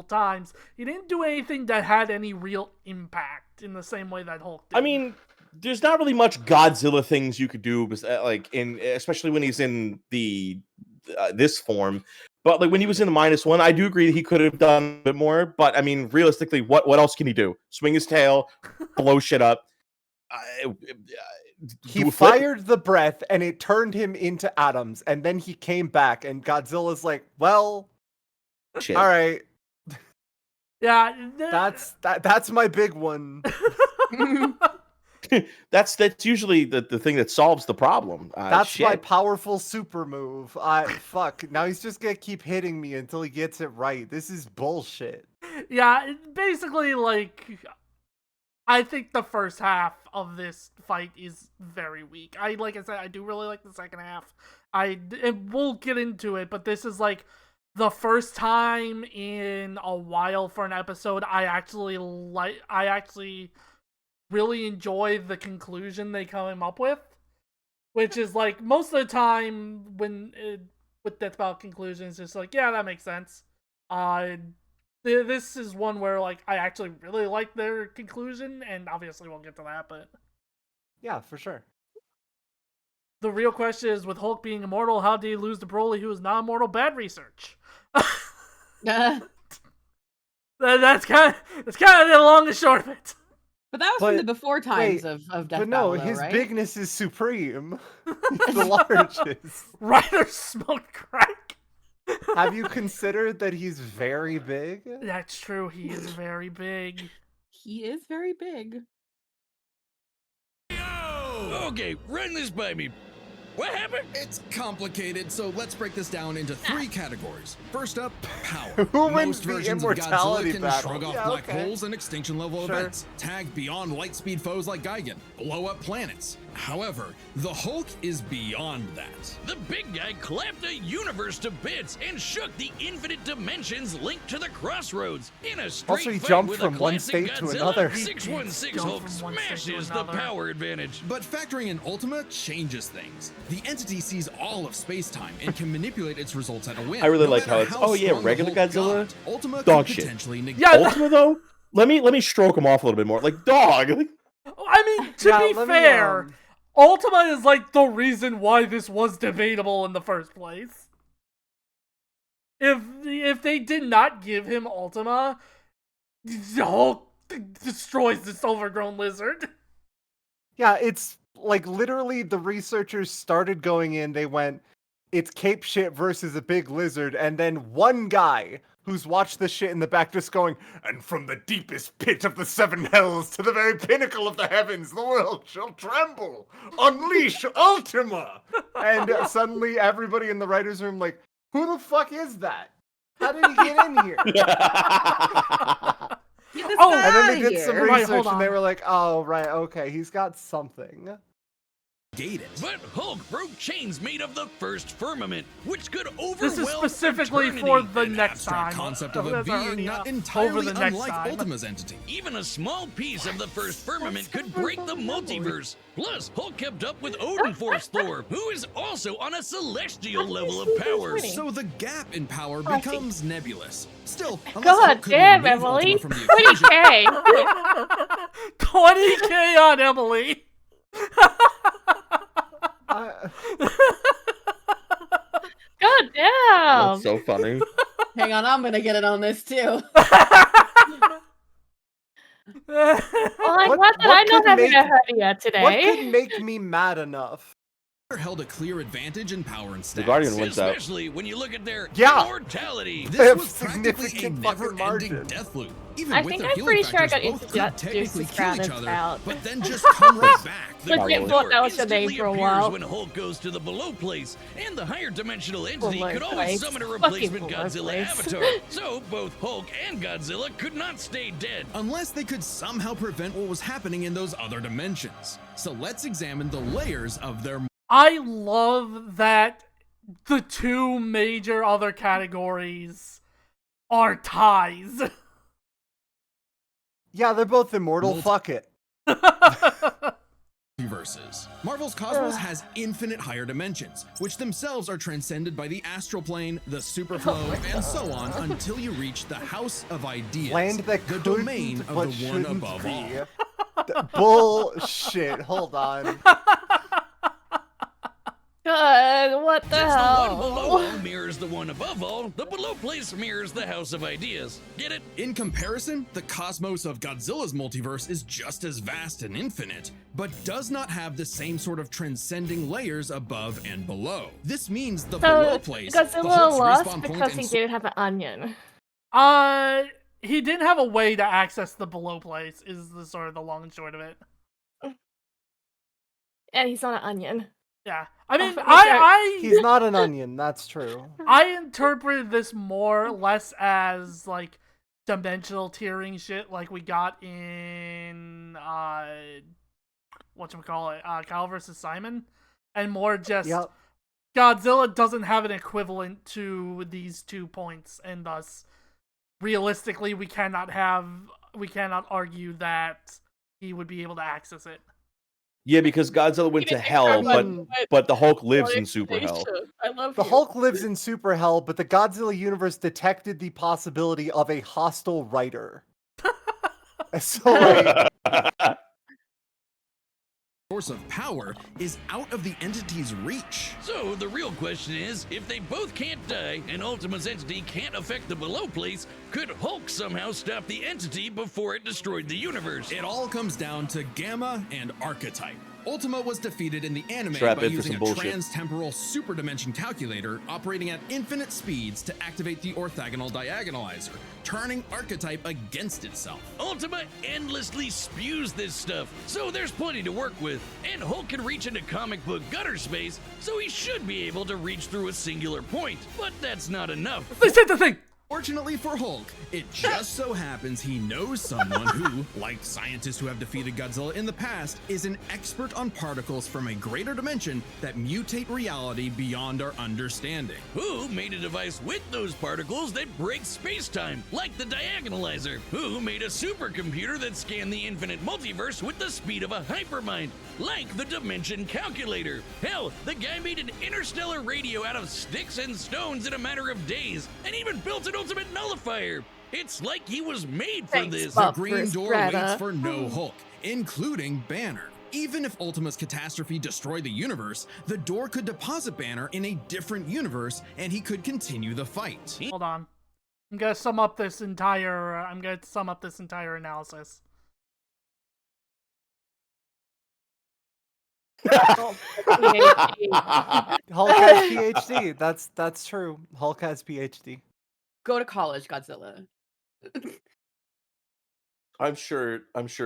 [SPEAKER 1] times. He didn't do anything that had any real impact in the same way that Hulk did.
[SPEAKER 4] I mean, there's not really much Godzilla things you could do, like especially when he's in the this form. But like when he was in the -1, I do agree that he could have done a bit more. But I mean, realistically, what else can he do? Swing his tail, blow shit up.
[SPEAKER 5] He fired the breath and it turned him into atoms, and then he came back, and Godzilla's like, "Well,
[SPEAKER 4] shit.
[SPEAKER 5] All right,
[SPEAKER 1] yeah,
[SPEAKER 5] that's my big one."
[SPEAKER 4] that's usually the thing that solves the problem.
[SPEAKER 5] That's my powerful super move. Fuck. Now he's just gonna keep hitting me until he gets it right. This is bullshit.
[SPEAKER 1] Yeah, basically, like, I think the first half of this fight is very weak. Like I said, I do really like the second half. And we'll get into it, but this is like the first time in a while for an episode I actually really enjoy the conclusion they come up with, which is like most of the time with Death Battle conclusions, it's like, yeah, that makes sense. This is one where like I actually really like their conclusion, and obviously we'll get to that, but
[SPEAKER 5] yeah, for sure.
[SPEAKER 1] The real question is, with Hulk being immortal, how did he lose to Broly, who is not immortal? Bad research. That's kind of the long and short of it.
[SPEAKER 3] But that was from the before times of Death Battle,
[SPEAKER 5] his
[SPEAKER 3] right?
[SPEAKER 5] bigness is supreme. He's the largest.
[SPEAKER 1] Ryder smoked crack.
[SPEAKER 5] Have you considered that he's very big?
[SPEAKER 1] That's true. He is very big.
[SPEAKER 3] He is very big.
[SPEAKER 7] Okay, run this by me. What happened?
[SPEAKER 6] It's complicated, so let's break this down into 3 categories. First up, power.
[SPEAKER 5] Who wins
[SPEAKER 6] Most
[SPEAKER 5] the
[SPEAKER 6] versions of
[SPEAKER 5] immortality
[SPEAKER 6] Godzilla can
[SPEAKER 5] battle?
[SPEAKER 6] shrug off
[SPEAKER 5] Yeah,
[SPEAKER 6] black
[SPEAKER 5] okay.
[SPEAKER 6] holes and extinction-level events, tag beyond light-speed foes like Gigan, blow up planets. However, the Hulk is beyond that.
[SPEAKER 7] The big guy clapped a universe to bits and shook the infinite dimensions linked to the crossroads. In a straight
[SPEAKER 5] Also, he
[SPEAKER 7] fight
[SPEAKER 5] jumped
[SPEAKER 7] with
[SPEAKER 5] from
[SPEAKER 7] a
[SPEAKER 5] one
[SPEAKER 7] classic
[SPEAKER 5] state to
[SPEAKER 7] Godzilla,
[SPEAKER 5] another.
[SPEAKER 7] 616 Hulk smashes the power advantage.
[SPEAKER 6] But factoring in Ultima changes things. The entity sees all of space-time and can manipulate its results at a whim.
[SPEAKER 4] I really
[SPEAKER 6] No
[SPEAKER 4] like how
[SPEAKER 6] matter
[SPEAKER 4] it's, oh yeah,
[SPEAKER 6] strong the
[SPEAKER 4] regular
[SPEAKER 6] Hulk
[SPEAKER 4] Godzilla,
[SPEAKER 6] got, Ultima
[SPEAKER 4] dog
[SPEAKER 6] could
[SPEAKER 4] shit.
[SPEAKER 6] potentially negate.
[SPEAKER 1] Yeah,
[SPEAKER 4] Ultima though, let me stroke him off a little bit more. Like, dog.
[SPEAKER 1] I mean, to be fair, Ultima is like the reason why this was debatable in the first place. If they did not give him Ultima, the Hulk destroys this overgrown lizard.
[SPEAKER 5] Yeah, it's like literally the researchers started going in, they went, it's cape shit versus a big lizard, and then one guy who's watched the shit in the back just going, and from the deepest pit of the 7 hells to the very pinnacle of the heavens, the world shall tremble. Unleash Ultima! And suddenly everybody in the writer's room like, who the fuck is that? How did he get in here? And then they did some research and they were like, oh, right, okay, he's got something.
[SPEAKER 7] But Hulk broke chains made of the first firmament, which could overwhelm
[SPEAKER 1] This is specifically
[SPEAKER 7] eternity.
[SPEAKER 1] for the next time.
[SPEAKER 6] Concept of a being not entirely unlike Ultima's entity.
[SPEAKER 7] Even a small piece of the first firmament could break the multiverse. Plus, Hulk kept up with Odin Force Thor, who is also on a celestial level of power.
[SPEAKER 6] So the gap in power becomes nebulous. Still,
[SPEAKER 2] God damn, Emily! 20K!
[SPEAKER 1] 20K on Emily!
[SPEAKER 2] God damn!
[SPEAKER 4] That's so funny.
[SPEAKER 3] Hang on, I'm gonna get it on this too.
[SPEAKER 2] Well, I'm glad that I'm not having a hernia today.
[SPEAKER 5] What could make me mad enough?
[SPEAKER 6] Held a clear advantage in power and stats.
[SPEAKER 4] The Guardian wins out.
[SPEAKER 7] Especially when you look at their
[SPEAKER 5] Yeah.
[SPEAKER 7] immortality.
[SPEAKER 6] This was practically a
[SPEAKER 5] significant fucking
[SPEAKER 6] never-ending
[SPEAKER 5] margin.
[SPEAKER 6] death loop. Even
[SPEAKER 2] I
[SPEAKER 6] with
[SPEAKER 2] think
[SPEAKER 6] their
[SPEAKER 2] I'm
[SPEAKER 6] healing
[SPEAKER 2] pretty sure I
[SPEAKER 6] factors,
[SPEAKER 2] got
[SPEAKER 6] both could technically
[SPEAKER 2] introduced
[SPEAKER 6] kill
[SPEAKER 2] around
[SPEAKER 6] each
[SPEAKER 2] this
[SPEAKER 6] other,
[SPEAKER 2] bout.
[SPEAKER 6] but then just come right back.
[SPEAKER 2] The Great Thought that was the name
[SPEAKER 7] instantly
[SPEAKER 2] for a
[SPEAKER 7] appears
[SPEAKER 2] while.
[SPEAKER 7] when Hulk goes to the below place, and the higher dimensional entity
[SPEAKER 2] Below
[SPEAKER 7] could always
[SPEAKER 2] place.
[SPEAKER 7] summon a
[SPEAKER 2] Fucking
[SPEAKER 7] replacement
[SPEAKER 2] below
[SPEAKER 7] Godzilla
[SPEAKER 2] place.
[SPEAKER 7] avatar. So both Hulk and Godzilla could not stay dead.
[SPEAKER 6] Unless they could somehow prevent what was happening in those other dimensions. So let's examine the layers of their...
[SPEAKER 1] I love that the 2 major other categories are ties.
[SPEAKER 5] Yeah, they're both immortal. Fuck it.
[SPEAKER 6] Verses. Marvel's Cosmos has infinite higher dimensions, which themselves are transcended by the astral plane, the superflow, and so on until you reach the House of Ideas,
[SPEAKER 5] Land that
[SPEAKER 6] the
[SPEAKER 5] couldn't,
[SPEAKER 6] domain of
[SPEAKER 5] but
[SPEAKER 6] the one
[SPEAKER 5] shouldn't
[SPEAKER 6] above
[SPEAKER 5] be.
[SPEAKER 6] all.
[SPEAKER 5] Bullshit. Hold on.
[SPEAKER 2] God god, what the
[SPEAKER 7] Since
[SPEAKER 2] hell?
[SPEAKER 7] the one below all mirrors the one above all, the below place mirrors the House of Ideas. Get it?
[SPEAKER 6] In comparison, the cosmos of Godzilla's multiverse is just as vast and infinite, but does not have the same sort of transcending layers above and below. This means the below place,
[SPEAKER 2] Godzilla lost because he didn't have an onion.
[SPEAKER 1] He didn't have a way to access the below place, is the sort of the long and short of it.
[SPEAKER 2] And he's not an onion.
[SPEAKER 1] Yeah. I mean,
[SPEAKER 5] He's not an onion, that's true.
[SPEAKER 1] I interpreted this more or less as, like, dimensional tiering shit like we got in, whatchamacallit, Kyle vs. Simon. And more just, Godzilla doesn't have an equivalent to these 2 points, and thus, realistically, we cannot argue that he would be able to access it.
[SPEAKER 4] Yeah, because Godzilla went to hell, but the Hulk lives in super hell.
[SPEAKER 2] I love
[SPEAKER 5] the Hulk lives in super hell, but the Godzilla universe detected the possibility of a hostile writer. So, like,
[SPEAKER 6] source of power is out of the entity's reach.
[SPEAKER 7] So the real question is, if they both can't die and Ultima's entity can't affect the below place, could Hulk somehow stop the entity before it destroyed the universe?
[SPEAKER 6] It all comes down to Gamma and Archetype. Ultima was defeated in the anime
[SPEAKER 4] Strap
[SPEAKER 6] by
[SPEAKER 4] in for
[SPEAKER 6] using
[SPEAKER 4] some
[SPEAKER 6] a
[SPEAKER 4] bullshit.
[SPEAKER 6] trans-temporal superdimension calculator operating at infinite speeds to activate the orthogonal diagonalizer, turning Archetype against itself.
[SPEAKER 7] Ultima endlessly spews this stuff, so there's plenty to work with. And Hulk can reach into comic book gutter space, so he should be able to reach through a singular point. But that's not enough.
[SPEAKER 1] They said the thing!
[SPEAKER 6] Fortunately for Hulk, it just so happens he knows someone who, like scientists who have defeated Godzilla in the past, is an expert on particles from a greater dimension that mutate reality beyond our understanding.
[SPEAKER 7] Who made a device with those particles that breaks space-time, like the diagonalizer? Who made a supercomputer that scanned the infinite multiverse with the speed of a hypermind, like the dimension calculator? Hell, the guy made an interstellar radio out of sticks and stones in a matter of days, and even built an ultimate nullifier. It's like he was made for this.
[SPEAKER 6] The Green Door waits for no Hulk, including Banner. Even if Ultima's catastrophe destroyed the universe, the door could deposit Banner in a different universe, and he could continue the fight.
[SPEAKER 1] Hold on. I'm gonna sum up this entire analysis.
[SPEAKER 5] Hulk has PhD. That's true. Hulk has PhD.
[SPEAKER 3] Go to college, Godzilla.
[SPEAKER 4] I'm sure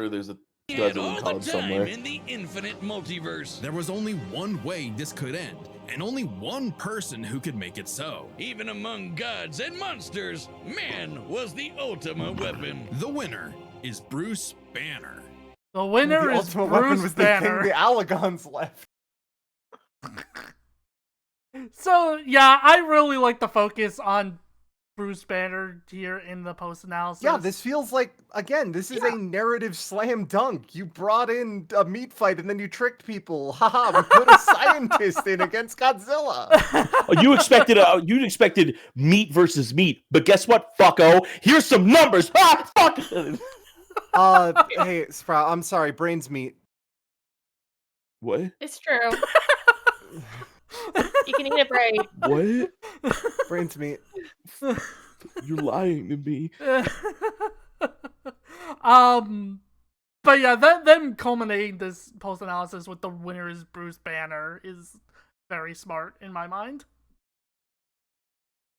[SPEAKER 4] there's a
[SPEAKER 7] And
[SPEAKER 4] Godzilla
[SPEAKER 7] all
[SPEAKER 4] college
[SPEAKER 7] the time
[SPEAKER 4] somewhere.
[SPEAKER 7] in the infinite multiverse.
[SPEAKER 6] There was only one way this could end, and only one person who could make it so.
[SPEAKER 7] Even among gods and monsters, man was the Ultima weapon.
[SPEAKER 6] The winner is Bruce Banner.
[SPEAKER 1] The winner
[SPEAKER 5] the
[SPEAKER 1] is
[SPEAKER 5] ultimate weapon
[SPEAKER 1] Bruce
[SPEAKER 5] was
[SPEAKER 1] Banner.
[SPEAKER 5] the thing the Allagons left.
[SPEAKER 1] So, yeah, I really like the focus on Bruce Banner here in the post-analysis.
[SPEAKER 5] Yeah, this feels like, again, this is a narrative slam dunk. You brought in a meat fight and then you tricked people. Haha, we put a scientist in against Godzilla.
[SPEAKER 4] Oh, you expected meat versus meat, but guess what, fucko? Here's some numbers. Ah, fuck.
[SPEAKER 5] Hey, Sprout, I'm sorry, brains meat.
[SPEAKER 4] What?
[SPEAKER 2] It's true. You can eat a brain.
[SPEAKER 4] What?
[SPEAKER 5] Brains meat.
[SPEAKER 4] You're lying to me.
[SPEAKER 1] But yeah, them culminating this post-analysis with the winner is Bruce Banner is very smart in my mind.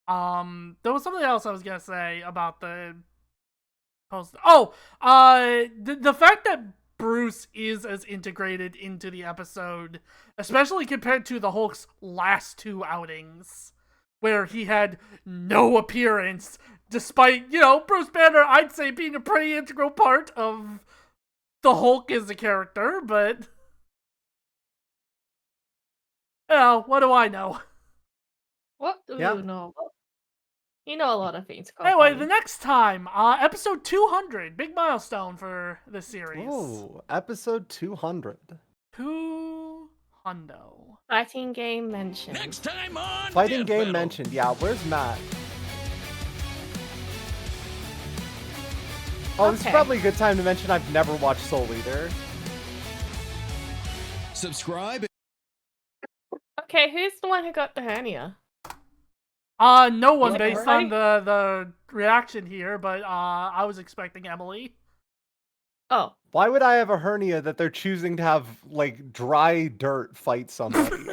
[SPEAKER 1] There was something else I was gonna say about the post. Oh, the fact that Bruce is as integrated into the episode, especially compared to the Hulk's last 2 outings, where he had no appearance, despite, Bruce Banner, I'd say, being a pretty integral part of the Hulk as a character, but what do I know?
[SPEAKER 2] What do you know? You know a lot of things.
[SPEAKER 1] Anyway, the next time, episode 200, big milestone for this series.
[SPEAKER 5] Ooh, episode 200.
[SPEAKER 1] 200.
[SPEAKER 2] Fighting game mentioned.
[SPEAKER 7] Next time on
[SPEAKER 5] Fighting
[SPEAKER 7] Death
[SPEAKER 5] game
[SPEAKER 7] Battle.
[SPEAKER 5] mentioned. Yeah, where's Matt? Oh, this is probably a good time to mention I've never watched Soul Eater.
[SPEAKER 6] Subscribe.
[SPEAKER 2] Okay, who's the one who got the hernia?
[SPEAKER 1] No one
[SPEAKER 3] Like
[SPEAKER 1] based on the reaction here, but I was expecting Emily.
[SPEAKER 2] Oh.
[SPEAKER 5] Why would I have a hernia that they're choosing to have like dry dirt fight somebody?